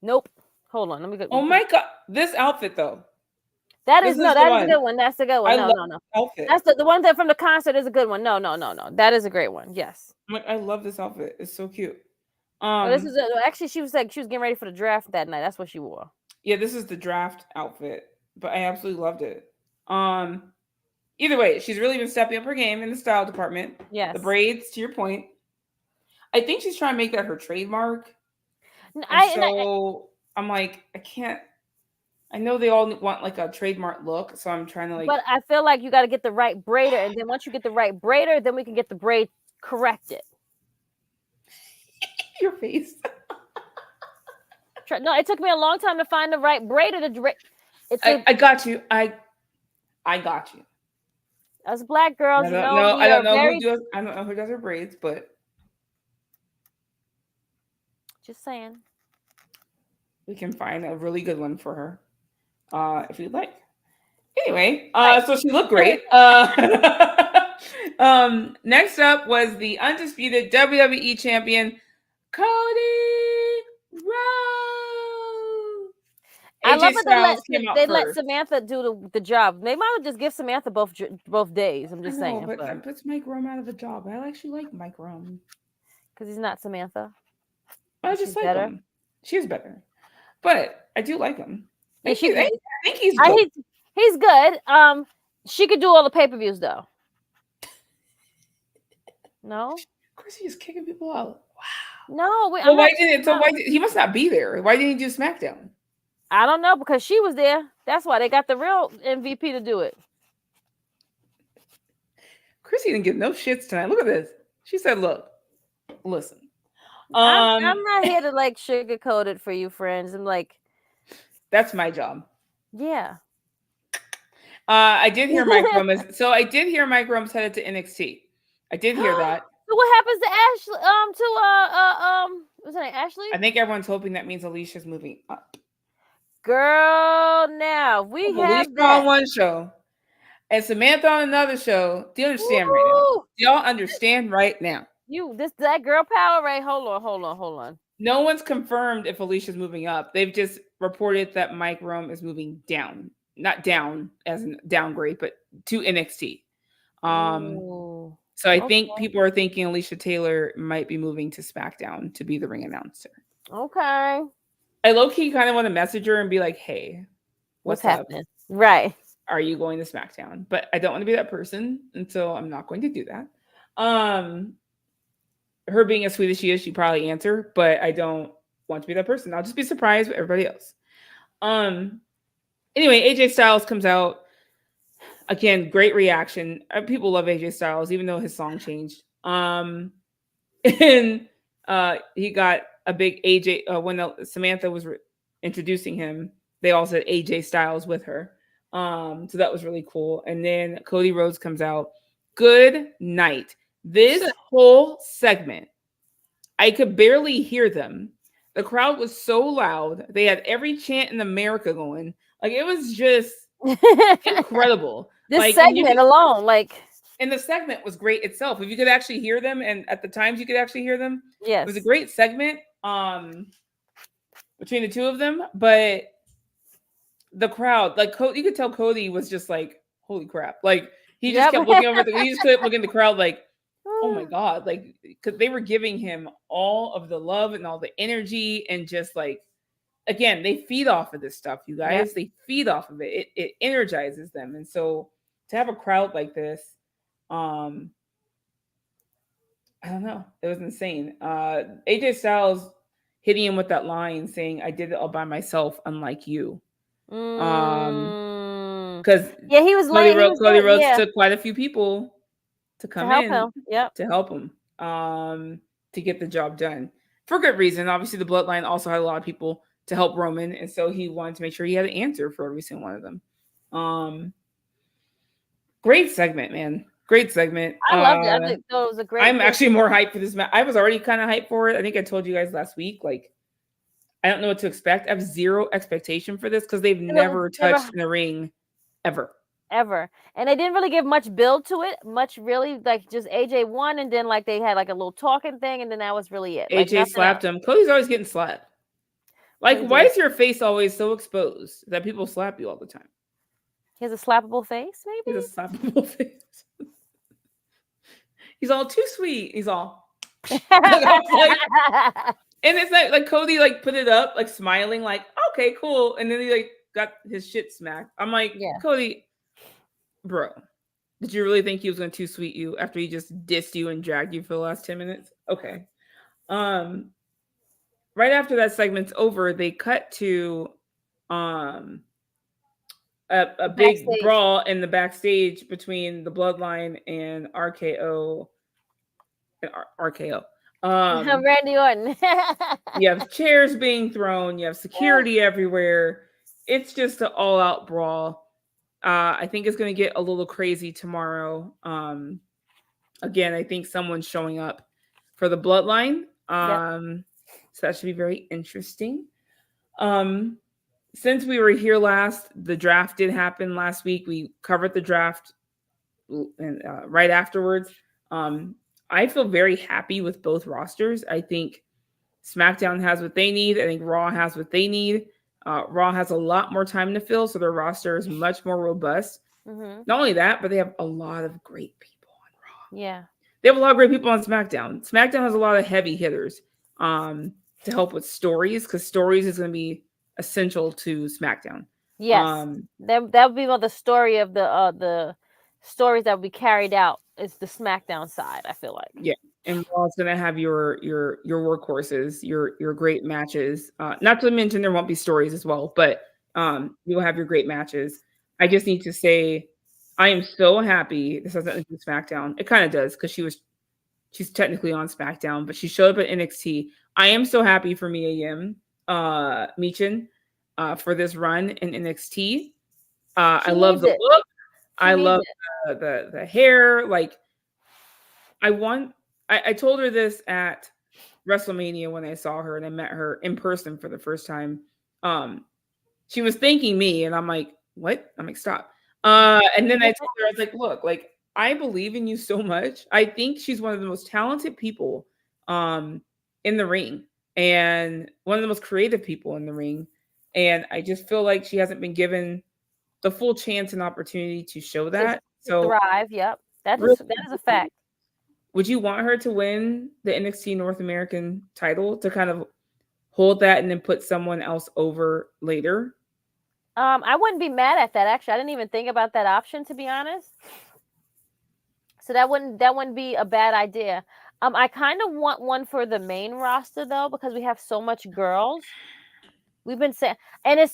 Nope. Hold on. Let me go. Oh my God. This outfit, though. That is a good one. That's a good one. No. Outfit. That's the one that from the concert is a good one. No. That is a great one. Yes. I love this outfit. It's so cute. This is actually she was getting ready for the draft that night. That's what she wore. Yeah, this is the draft outfit, but I absolutely loved it. Either way, she's really been stepping up her game in the style department. Yes. The braids, to your point. I think she's trying to make that her trademark. I'm like, I can't. I know they all want like a trademark look, so I'm trying to like. But I feel like you got to get the right braider, and then once you get the right braider, then we can get the braid corrected. Your face. No, it took me a long time to find the right braider to. I got you. I got you. As black girls, I don't know who does her braids, but just saying, we can find a really good one for her, if you'd like. Anyway, so she looked great. Next up was the undisputed WWE champion, Cody Rhodes. I love that they let Samantha do the job. They might just give Samantha both days. I'm just saying. But that puts Mike Rome out of a job. I actually like Mike Rome. Because he's not Samantha. I just like him. She's better. But I do like him. I think he's good. He's good. She could do all the pay-per-views though. No? Of course he's kicking people out. Wow. No, why he must not be there? Why didn't he do SmackDown? I don't know, because she was there. That's why they got the real MVP to do it. Krssi didn't get no shits tonight. Look at this. She said, "Look, listen. I'm not here to like sugarcoat it for you, friends. I'm like, that's my job." Yeah. I did hear Mike Rome. I did hear Mike Rome's headed to NXT. I did hear that. So what happens to Ashley? What's her name? Ashley? I think everyone's hoping that means Alicia's moving up. Girl, now we have Alicia on one show and Samantha on another show. Do you understand right now? Do y'all understand right now? That girl power, right? Hold on. No one's confirmed if Alicia's moving up. They've just reported that Mike Rome is moving down. Not down as in downgrade, but to NXT. So I think people are thinking Alicia Taylor might be moving to SmackDown to be the ring announcer. Okay. I low-key kind of want to message her and be like, hey, what's happening? Right. Are you going to SmackDown? But I don't want to be that person, and so I'm not going to do that. Her being as sweet as she is, she'd probably answer, but I don't want to be that person. I'll just be surprised with everybody else. Anyway, AJ Styles comes out. Again, great reaction. People love AJ Styles, even though his song changed. And he got a big AJ when Samantha was introducing him. They all said AJ Styles with her. So that was really cool. And then Cody Rhodes comes out. Good night. This whole segment, I could barely hear them. The crowd was so loud. They had every chant in America going. Like, it was just incredible. This segment alone, and the segment was great itself. If you could actually hear them, and at the times you could actually hear them, yes, it was a great segment between the two of them. But the crowd, you could tell Cody was just like, "Holy crap!" Like he just kept looking over. He just kept looking at the crowd, like, oh my God, like, because they were giving him all of the love and all the energy, and just like, again, they feed off of this stuff, you guys. They feed off of it. It energizes them. And so to have a crowd like this, I don't know. It was insane. AJ Styles hitting him with that line saying, "I did it all by myself, unlike you." Because he was late. Cody Rhodes took quite a few people to come help in him. to help him to get the job done for good reason. Obviously, the Bloodline also had a lot of people to help Roman, and so he wanted to make sure he had an answer for every single one of them. Great segment, man. Great segment. I loved it. I think it was a great. I'm actually more hyped for this match. I was already kind of hyped for it. I think I told you guys last week, like, I don't know what to expect. I have zero expectation for this because they've never touched in the ring ever. And they didn't really give much build to it. Much really, like just AJ won, and then like they had like a little talking thing, and then that was really it. AJ like, slapped him. Cody's always getting slapped. Like, why is your face always so exposed that people slap you all the time? He has a slappable face, maybe? He has a slappable face. He's all too sweet. He's all like, and it's like Cody like put it up, like smiling, like, okay, cool. And then he like got his shit smacked. I'm like, Cody, bro, did you really think he was gonna too sweet you after he just dissed you and dragged you for the last 10 minutes? Okay. Right after that segment's over, they cut to a big brawl in the backstage between the Bloodline and RKO. Randy Orton. You have chairs being thrown. You have security everywhere. It's just an all-out brawl. I think it's going to get a little crazy tomorrow. Again, I think someone's showing up for the Bloodline. So that should be very interesting. Since we were here last, the draft did happen last week. We covered the draft and right afterwards. I feel very happy with both rosters. I think SmackDown has what they need. I think Raw has what they need. Raw has a lot more time to fill, so their roster is much more robust. Not only that, but they have a lot of great people on Raw. Yeah. They have a lot of great people on SmackDown. SmackDown has a lot of heavy hitters to help with stories, because stories is going to be essential to SmackDown. Yes. That would be the story of the stories that will be carried out is the SmackDown side, I feel like. Yeah. And Raw's going to have your workhorses, your great matches. Not to mention there won't be stories as well, but you'll have your great matches. I just need to say I am so happy. This has nothing to do with SmackDown. It kind of does, because she's technically on SmackDown, but she showed up at NXT. I am so happy for Mia Yim, Michin, for this run in NXT. I love the look. I love the hair. Like, I told her this at WrestleMania when I saw her and I met her in person for the first time. She was thanking me, and I'm like, what? I'm like, stop. And then I told her, I was like, look, like, I believe in you so much. I think she's one of the most talented people in the ring, and one of the most creative people in the ring. And I just feel like she hasn't been given the full chance and opportunity to show that. So thrive. Yep. That is a fact. Would you want her to win the NXT North American title to kind of hold that and then put someone else over later? I wouldn't be mad at that, actually. I didn't even think about that option, to be honest. So that wouldn't be a bad idea. I kind of want one for the main roster though, because we have so much girls. We've been saying, and it's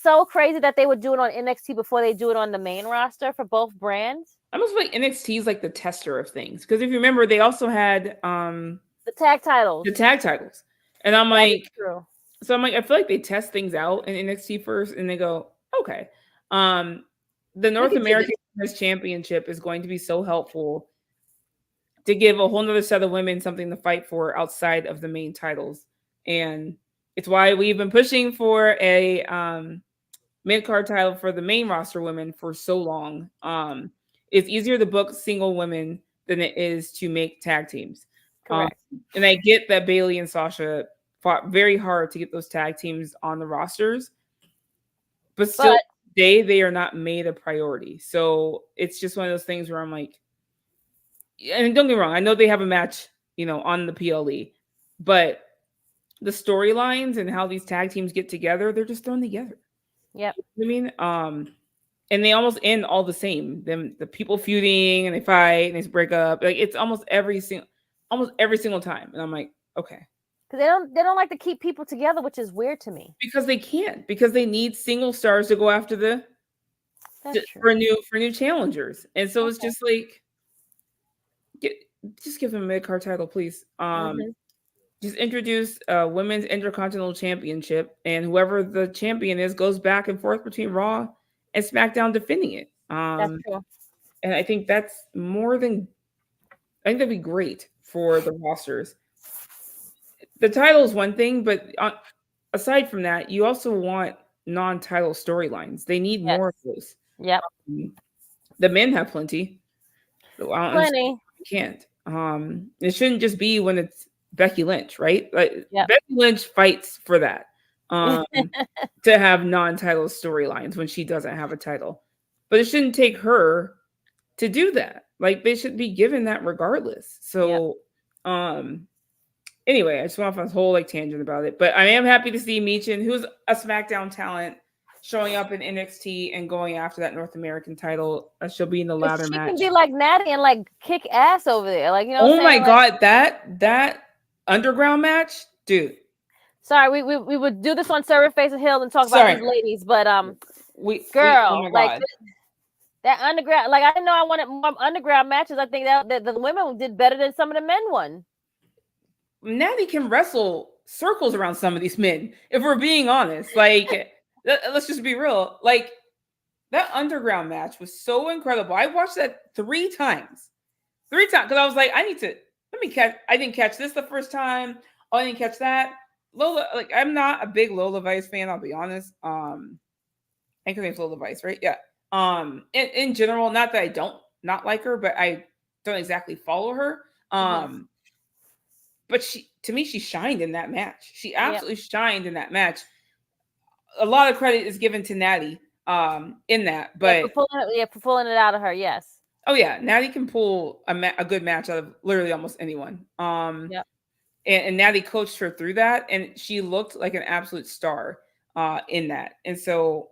so crazy that they would do it on NXT before they do it on the main roster for both brands. I almost feel like NXT is like the tester of things, because if you remember, they also had the tag titles. And I'm like, so I'm like, I feel like they test things out in NXT first, and they go, okay. The North American Championship is going to be so helpful to give a whole nother set of women something to fight for outside of the main titles. And it's why we've been pushing for a mid-card title for the main roster women for so long. It's easier to book single women than it is to make tag teams. Correct. And I get that Bayley and Sasha fought very hard to get those tag teams on the rosters, but still today they are not made a priority. So it's just one of those things where I'm like, and don't get me wrong, I know they have a match, on the PLE, but the storylines and how these tag teams get together, they're just thrown together. Yep. You know what I mean? And they almost end all the same. The people feuding and they fight and they break up. Like it's almost every single time. And I'm like, okay. Because they don't like to keep people together, which is weird to me. Because they can't. Because they need single stars to go after for new challengers. And so it's just like, just give them a mid-card title, please. Just introduce women's intercontinental championship, and whoever the champion is goes back and forth between Raw and SmackDown defending it. That's true. And I think that'd be great for the rosters. The title is one thing, but aside from that, you also want non-title storylines. They need more of those. Yep. The men have plenty. Plenty. You can't. It shouldn't just be when it's Becky Lynch, right? Like Becky Lynch fights for that. To have non-title storylines when she doesn't have a title. But it shouldn't take her to do that. Like they should be given that regardless. So anyway, I just went off on a whole tangent about it. But I am happy to see Michin, who's a SmackDown talent, showing up in NXT and going after that North American title. She'll be in the ladder match. She can be like Natty and kick ass over there. Oh my God, that underground match, dude. Sorry, we would do this on Server Face and Hill and talk about these ladies, but oh that underground, I didn't know I wanted more underground matches. I think that the women did better than some of the men won. Natty can wrestle circles around some of these men, if we're being honest. Let's just be real. That underground match was so incredible. I watched that 3 times because I was like, I didn't catch this the first time. Oh, I didn't catch that. Lola, I'm not a big Lola Vice fan, I'll be honest. I think her name's Lola Vice, right? Yeah. In general, not that I don't not like her, but I don't exactly follow her. But to me, she shined in that match. She absolutely shined in that match. A lot of credit is given to Natty in that, but for pulling it out of her, yes. Oh yeah, Natty can pull a good match out of literally almost anyone. And Natty coached her through that, and she looked like an absolute star in that. And so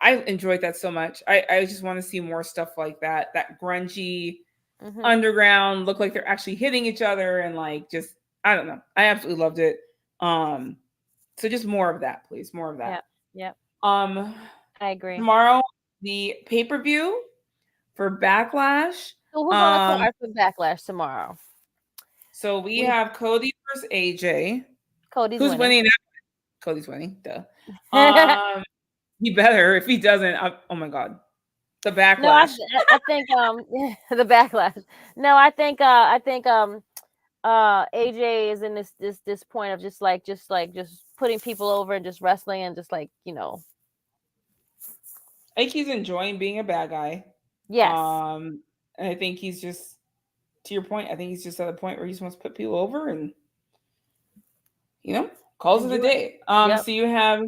I enjoyed that so much. I just want to see more stuff like that. That grungy underground look like they're actually hitting each other and I don't know. I absolutely loved it. So just more of that, please. More of that. Yeah. I agree. Tomorrow, the pay-per-view for Backlash. So who's on the card for Backlash tomorrow? So we have Cody versus AJ. Who's winning? Cody's winning. Duh. He better. If he doesn't, oh my God. The Backlash. No, I think the Backlash. No, I think AJ is in this point of just putting people over and just wrestling and just I think he's enjoying being a bad guy. Yes. And I think he's just, to your point, I think he's just at a point where he just wants to put people over and calls it a day. So you have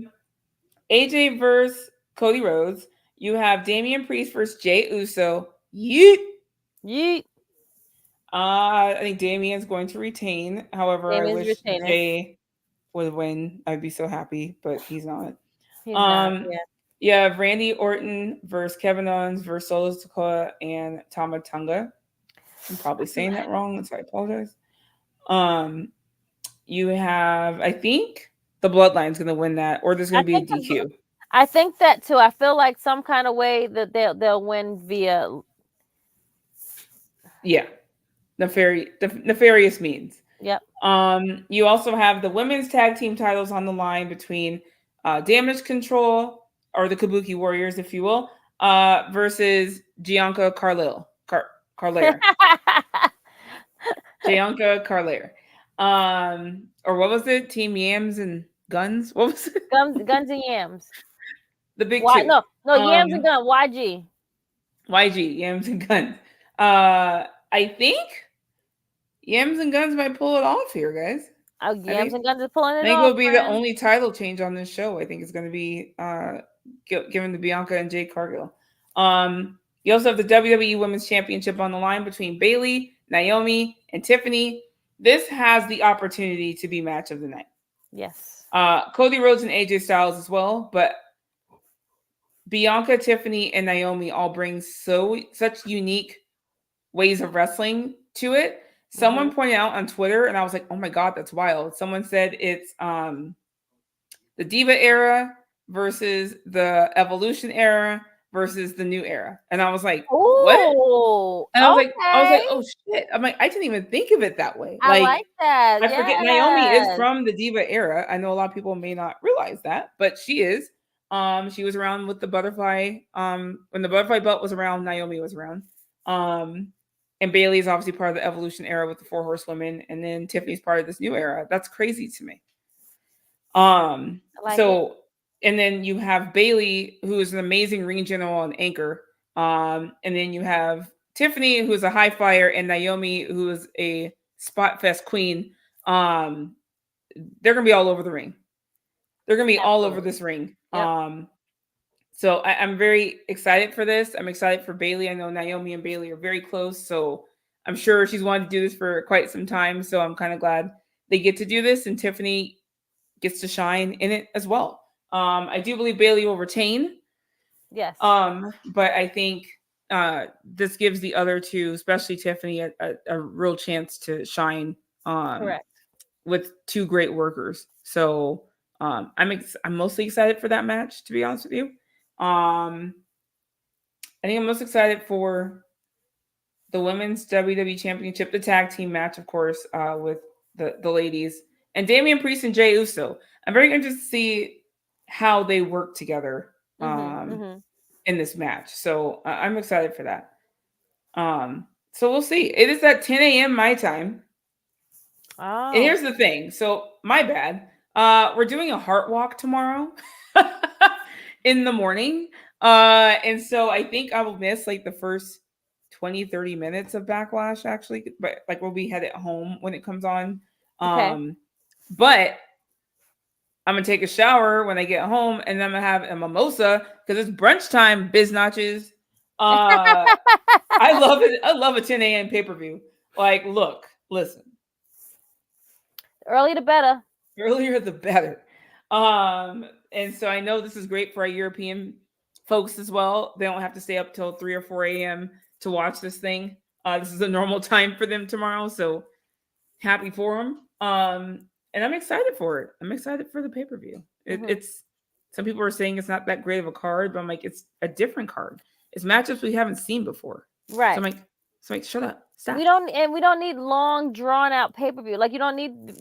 AJ versus Cody Rhodes. You have Damian Priest versus Jey Uso. Yeet. I think Damian's going to retain. However, I wish Jey would win. I'd be so happy, but he's not. You have Randy Orton versus Kevin Owens versus Solo Sikoa and Tama Tonga. I'm probably saying that wrong, so I apologize. You have, I think, the Bloodline's going to win that, or there's going to be a DQ. I think that too. I feel like some kind of way that they'll win via nefarious means. Yep. You also have the women's tag team titles on the line between Damage Control, or the Kabuki Warriors, if you will, versus Bianca Carlaire. Bianca Carlaire. Or what was it? Team Yams and Guns? What was it? Guns and Yams. The big two. No, Yams and Guns. YG, Yams and Guns. I think Yams and Guns might pull it off here, guys. Yams and Guns is pulling it off. I think it'll be the only title change on this show. I think it's going to be given to Bianca and Jade Cargill. You also have the WWE Women's Championship on the line between Bayley, Naomi and Tiffany. This has the opportunity to be match of the night. Yes. Cody Rhodes and AJ Styles as well, but Bianca, Tiffany, and Naomi all bring such unique ways of wrestling to it. Someone pointed out on Twitter, and I was like, "Oh my god, that's wild!" Someone said it's the Diva era versus the Evolution era versus the New era, and I was like, "What?" And I was like, "Oh shit!" I'm like, I didn't even think of it that way. I like that. I forget Naomi is from the Diva era. I know a lot of people may not realize that, but she is. She was around with the butterfly. When the butterfly belt was around, Naomi was around. And Bailey is obviously part of the Evolution era with the 4 horsewomen, and then Tiffany's part of this new era. That's crazy to me. And then you have Bailey, who is an amazing ring general and anchor. And then you have Tiffany, who is a high flyer, and Naomi, who is a spot fest queen. They're gonna be all over the ring. They're gonna be all over this ring. Yep. So I'm very excited for this. I'm excited for Bailey. I know Naomi and Bailey are very close, so I'm sure she's wanted to do this for quite some time. So I'm kind of glad they get to do this, and Tiffany gets to shine in it as well. I do believe Bailey will retain. Yes. But I think this gives the other two, especially Tiffany, a real chance to shine. Correct. With 2 great workers. So I'm mostly excited for that match, to be honest with you. I think I'm most excited for the Women's WWE Championship, the tag team match, of course, with the ladies, and Damian Priest and Jey Uso. I'm very interested to see how they work together in this match. So I'm excited for that. So we'll see. It is at 10 a.m. my time. Oh. And here's the thing. So my bad. We're doing a heart walk tomorrow in the morning. And so I think I will miss like the first 20-30 minutes of Backlash, actually, but like we'll be headed home when it comes on. Okay. But I'm gonna take a shower when I get home, and then I'm gonna have a mimosa because it's brunch time, biznotches. I love it. I love a 10 a.m. pay-per-view. Like, listen. Earlier the better. Earlier the better. And so I know this is great for our European folks as well. They don't have to stay up till 3 or 4 a.m. to watch this thing. This is a normal time for them tomorrow, so happy for them. And I'm excited for it. I'm excited for the pay-per-view. It's some people are saying it's not that great of a card, but I'm like, it's a different card. It's matchups we haven't seen before. Right. So I'm like, shut up. Stop. We don't need long drawn out pay-per-view. Like, you don't need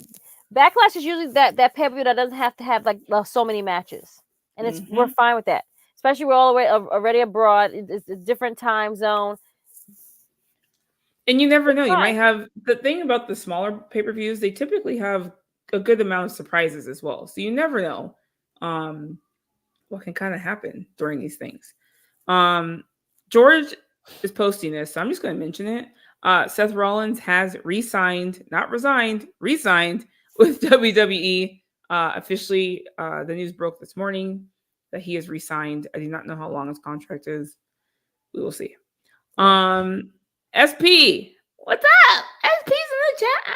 Backlash is usually that pay-per-view that doesn't have to have like so many matches. And we're fine with that. Especially we're all the way already abroad. It's a different time zone. And you never know. You might have the thing about the smaller pay-per-views, they typically have a good amount of surprises as well. So you never know what can kind of happen during these things. George is posting this, so I'm just going to mention it. Seth Rollins has re-signed with WWE. Officially, the news broke this morning that he has re-signed. I do not know how long his contract is. We will see. SP, what's up? SP's in the chat.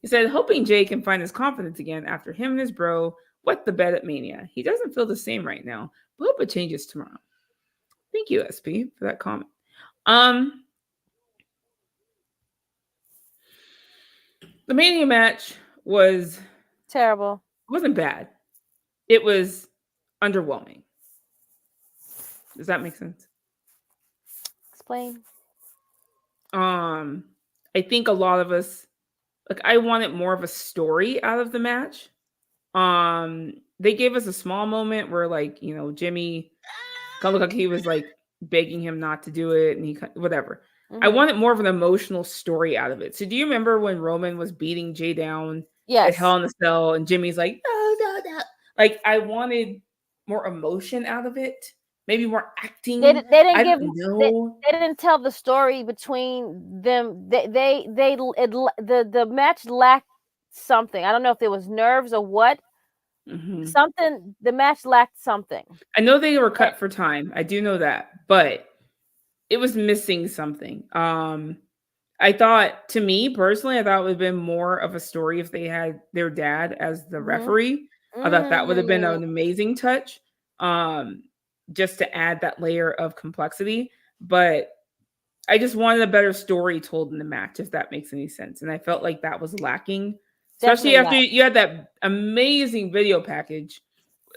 He said, hoping Jay can find his confidence again after him and his bro wet the bed at Mania. He doesn't feel the same right now, but hope it changes tomorrow. Thank you, SP, for that comment. The Mania match was terrible. It wasn't bad. It was underwhelming. Does that make sense? Explain. I think a lot of us, like, I wanted more of a story out of the match. They gave us a small moment where, like, you know, Jimmy kind of looked like he was like begging him not to do it, and he whatever. I wanted more of an emotional story out of it. So do you remember when Roman was beating Jay down at Hell in a Cell, and Jimmy's like, no. Like, I wanted more emotion out of it. Maybe more acting. They didn't I give. don't know. They didn't tell the story between them. The match lacked something. I don't know if it was nerves or what. Something. The match lacked something. I know they were cut for time. I do know that, but it was missing something. I thought, to me personally, I thought it would have been more of a story if they had their dad as the referee. I thought that would have been an amazing touch, just to add that layer of complexity. But I just wanted a better story told in the match, if that makes any sense. And I felt like that was lacking, especially after you had that amazing video package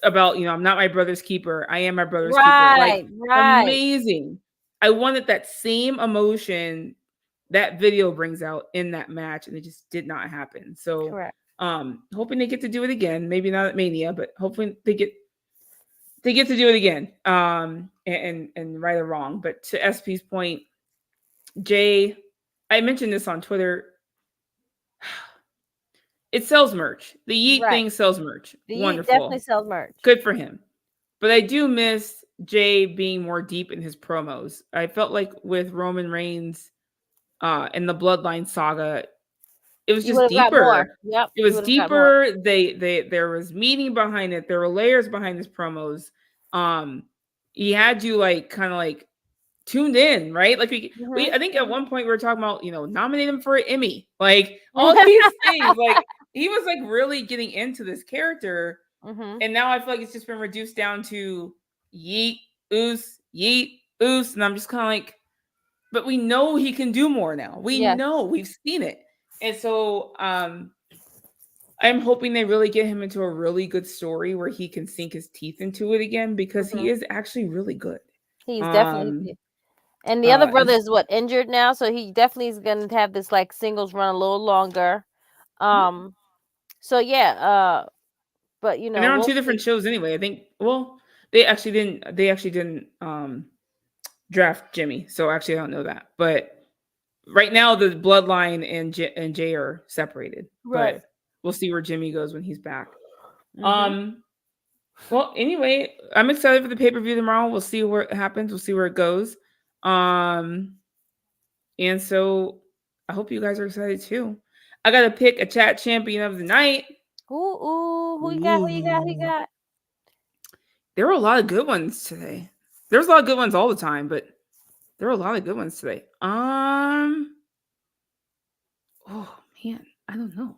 about, I'm not my brother's keeper. I am my brother's keeper. Like, amazing. I wanted that same emotion that video brings out in that match, and it just did not happen. So, correct. Hoping they get to do it again. Maybe not at Mania, but hopefully they get to do it again. And right or wrong. But to SP's point, Jay, I mentioned this on Twitter. It sells merch. The Yeet thing sells merch. The Wonderful. Yeet definitely sells merch. Good for him. But I do miss Jay being more deep in his promos. I felt like with Roman Reigns in the Bloodline saga, it was just deeper. Yep. It was deeper. There was meaning behind it. There were layers behind his promos. He had you kind of tuned in, right? Like I think at one point we were talking about, nominate him for an Emmy, all these things. He was really getting into this character, and now I feel like it's just been reduced down to yeet, oos, and I'm just kind of but we know he can do more now. We know, we've seen it, and so I'm hoping they really get him into a really good story where he can sink his teeth into it again, because he is actually really good. He's definitely. And the other brother is injured now, so he definitely is going to have this singles run a little longer. So yeah, but and they're on two different shows anyway. I think. Well, they actually didn't draft Jimmy, so actually I don't know that. But right now the Bloodline and Jay are separated. Right. But we'll see where Jimmy goes when he's back. Well, anyway, I'm excited for the pay-per-view tomorrow. We'll see what happens. We'll see where it goes. And so I hope you guys are excited too. I gotta pick a chat champion of the night. Who you got? There were a lot of good ones today. There's a lot of good ones all the time, but there were a lot of good ones today. Oh man, I don't know.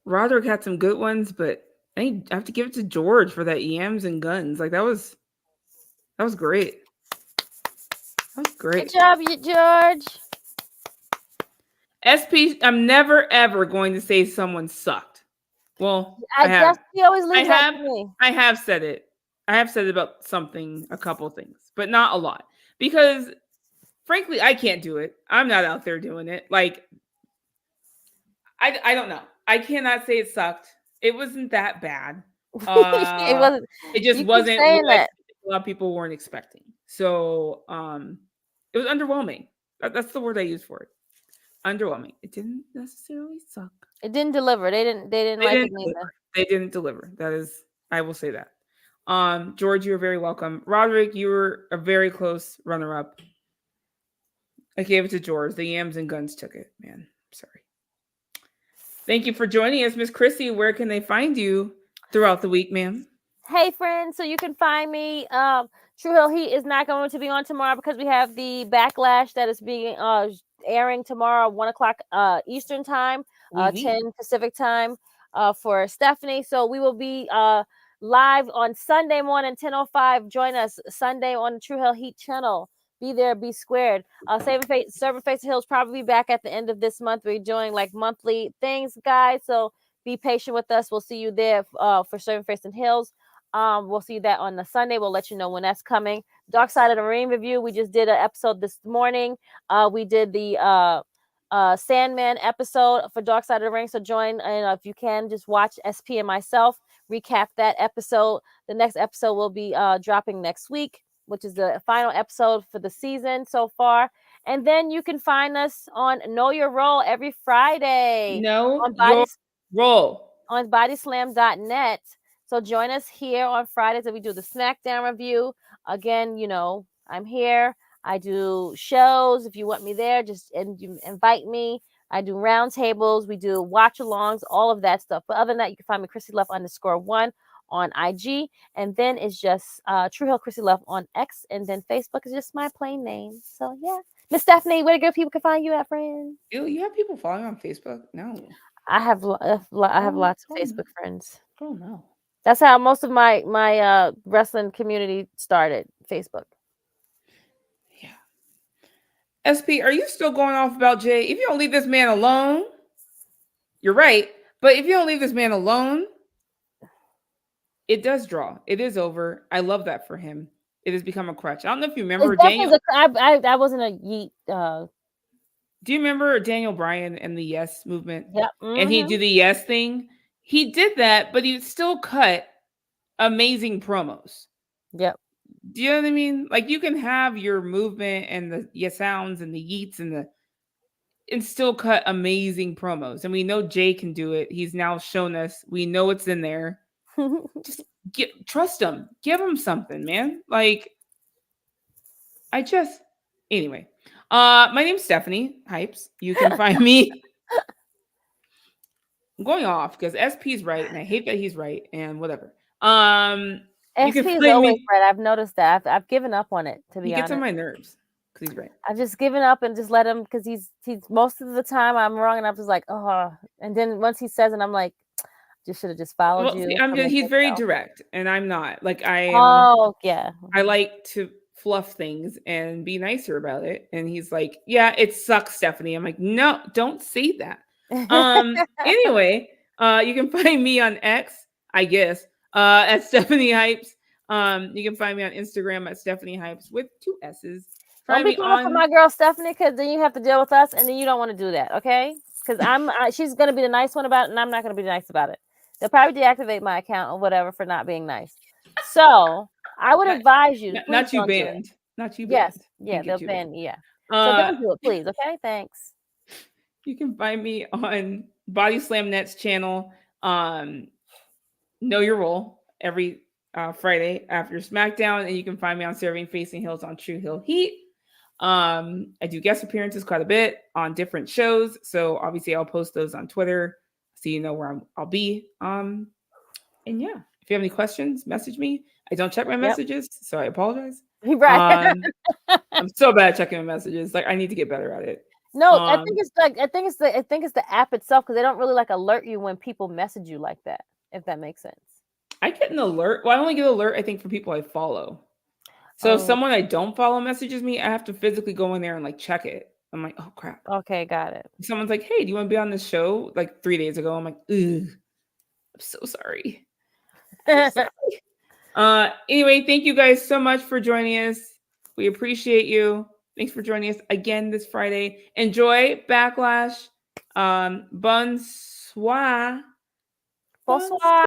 Roderick had some good ones, but I have to give it to George for that EMs and guns. That was great. That was great. Good job, George. SP, I'm never ever going to say someone sucked. Well, I have. He always leaves that to me. I have said it. I have said about a couple things, but not a lot, because frankly, I can't do it. I'm not out there doing it. I don't know. I cannot say it sucked. It wasn't that bad. It wasn't. It just wasn't what a lot of people weren't expecting. So it was underwhelming. That's the word I use for it. Underwhelming. It didn't necessarily suck. It didn't deliver. They didn't like it neither. They didn't deliver. That is, I will say that. George, you're very welcome. Roderick, you were a very close runner-up. I gave it to George. The yams and guns took it, man. Sorry. Thank you for joining us, Miss Krssi. Where can they find you throughout the week, ma'am? Hey, friends. So you can find me. True Hill Heat is not going to be on tomorrow because we have the Backlash that is being airing tomorrow, 1:00 Eastern time, 10 Pacific time for Stephanie. So we will be live on Sunday morning, 10:05. Join us Sunday on the True Hill Heat channel. Be there, be squared. Serving Face of Hills probably be back at the end of this month. We're doing monthly things, guys. So be patient with us. We'll see you there for Serving Face and Hills. We'll see that on the Sunday. We'll let you know when that's coming. Dark Side of the Ring review. We just did an episode this morning. We did the Sandman episode for Dark Side of the Ring. So join, and if you can, just watch SP and myself recap that episode. The next episode will be dropping next week, which is the final episode for the season so far. And then you can find us on Know Your Role every Friday. Know Your Role. On BodySlam.net. So join us here on Fridays that we do the SmackDown review. Again, I'm here. I do shows. If you want me there, you invite me. I do roundtables. We do watch-alongs, all of that stuff. But other than that, you can find me Krssi Luv _1 on IG, and then it's just True Hill Krssi Luv on X, and then Facebook is just my plain name. So yeah, Miss Stephanie, where good people can find you at, friend? Ew, you have people following on Facebook? No. I have lots of Facebook friends. Oh no. That's how most of my wrestling community started. Facebook. Yeah. SP, are you still going off about Jay? If you don't leave this man alone, you're right. But if you don't leave this man alone, it does draw. It is over. I love that for him. It has become a crutch. I don't know if you remember Daniel. I wasn't a yeet. Do you remember Daniel Bryan and the Yes movement? Yep. And he did the Yes thing. He did that, but he still cut amazing promos. Yep. Do you know what I mean? Like you can have your movement and the yes sounds and the yeets and still cut amazing promos. And we know Jay can do it. He's now shown us. We know it's in there. Just trust him. Give him something, man. Like anyway. My name's Stephanie Hypes. You can find me. I'm going off because SP's right, and I hate that he's right, and whatever. SP is always right. I've noticed that. I've given up on it, to be honest. He gets on my nerves because he's right. I've just given up and just let him, because he's most of the time I'm wrong, and I'm just like, oh. And then once he says it, I'm like, just should have just followed you. He's very direct, and I'm not. Like I. Yeah. I like to fluff things and be nicer about it, and he's like, "Yeah, it sucks, Stephanie." I'm like, "No, don't say that." Anyway, you can find me on X, I guess, at Stephanie Hypes. You can find me on Instagram at Stephanie Hypes with 2 S's. Don't be calling for my girl Stephanie, because then you have to deal with us, and then you don't want to do that, okay? Because she's gonna be the nice one about it, and I'm not gonna be nice about it. They'll probably deactivate my account or whatever for not being nice. So I would advise you. Not you banned. Not you banned. Yes. Yeah, they'll ban. Yeah. So don't do it, please. Okay. Thanks. You can find me on BodySlamNet's channel. Know Your Role every Friday after SmackDown, and you can find me on Serving Facing Hills on True Hill Heat. I do guest appearances quite a bit on different shows, so obviously I'll post those on Twitter so you know where I'll be. And yeah, if you have any questions, message me. I don't check my messages, so I apologize. Right. I'm so bad at checking my messages. Like I need to get better at it. No, I think it's the app itself, because they don't really like alert you when people message you like that, if that makes sense. I get an alert. Well, I only get an alert, I think, for people I follow. So if someone I don't follow messages me, I have to physically go in there and like check it. I'm like, oh crap. Okay, got it. Someone's like, hey, do you want to be on this show? Like 3 days ago. I'm like, ugh, I'm so sorry. Anyway, thank you guys so much for joining us. We appreciate you. Thanks for joining us again this Friday. Enjoy Backlash. Bonsoir. Bonsoir.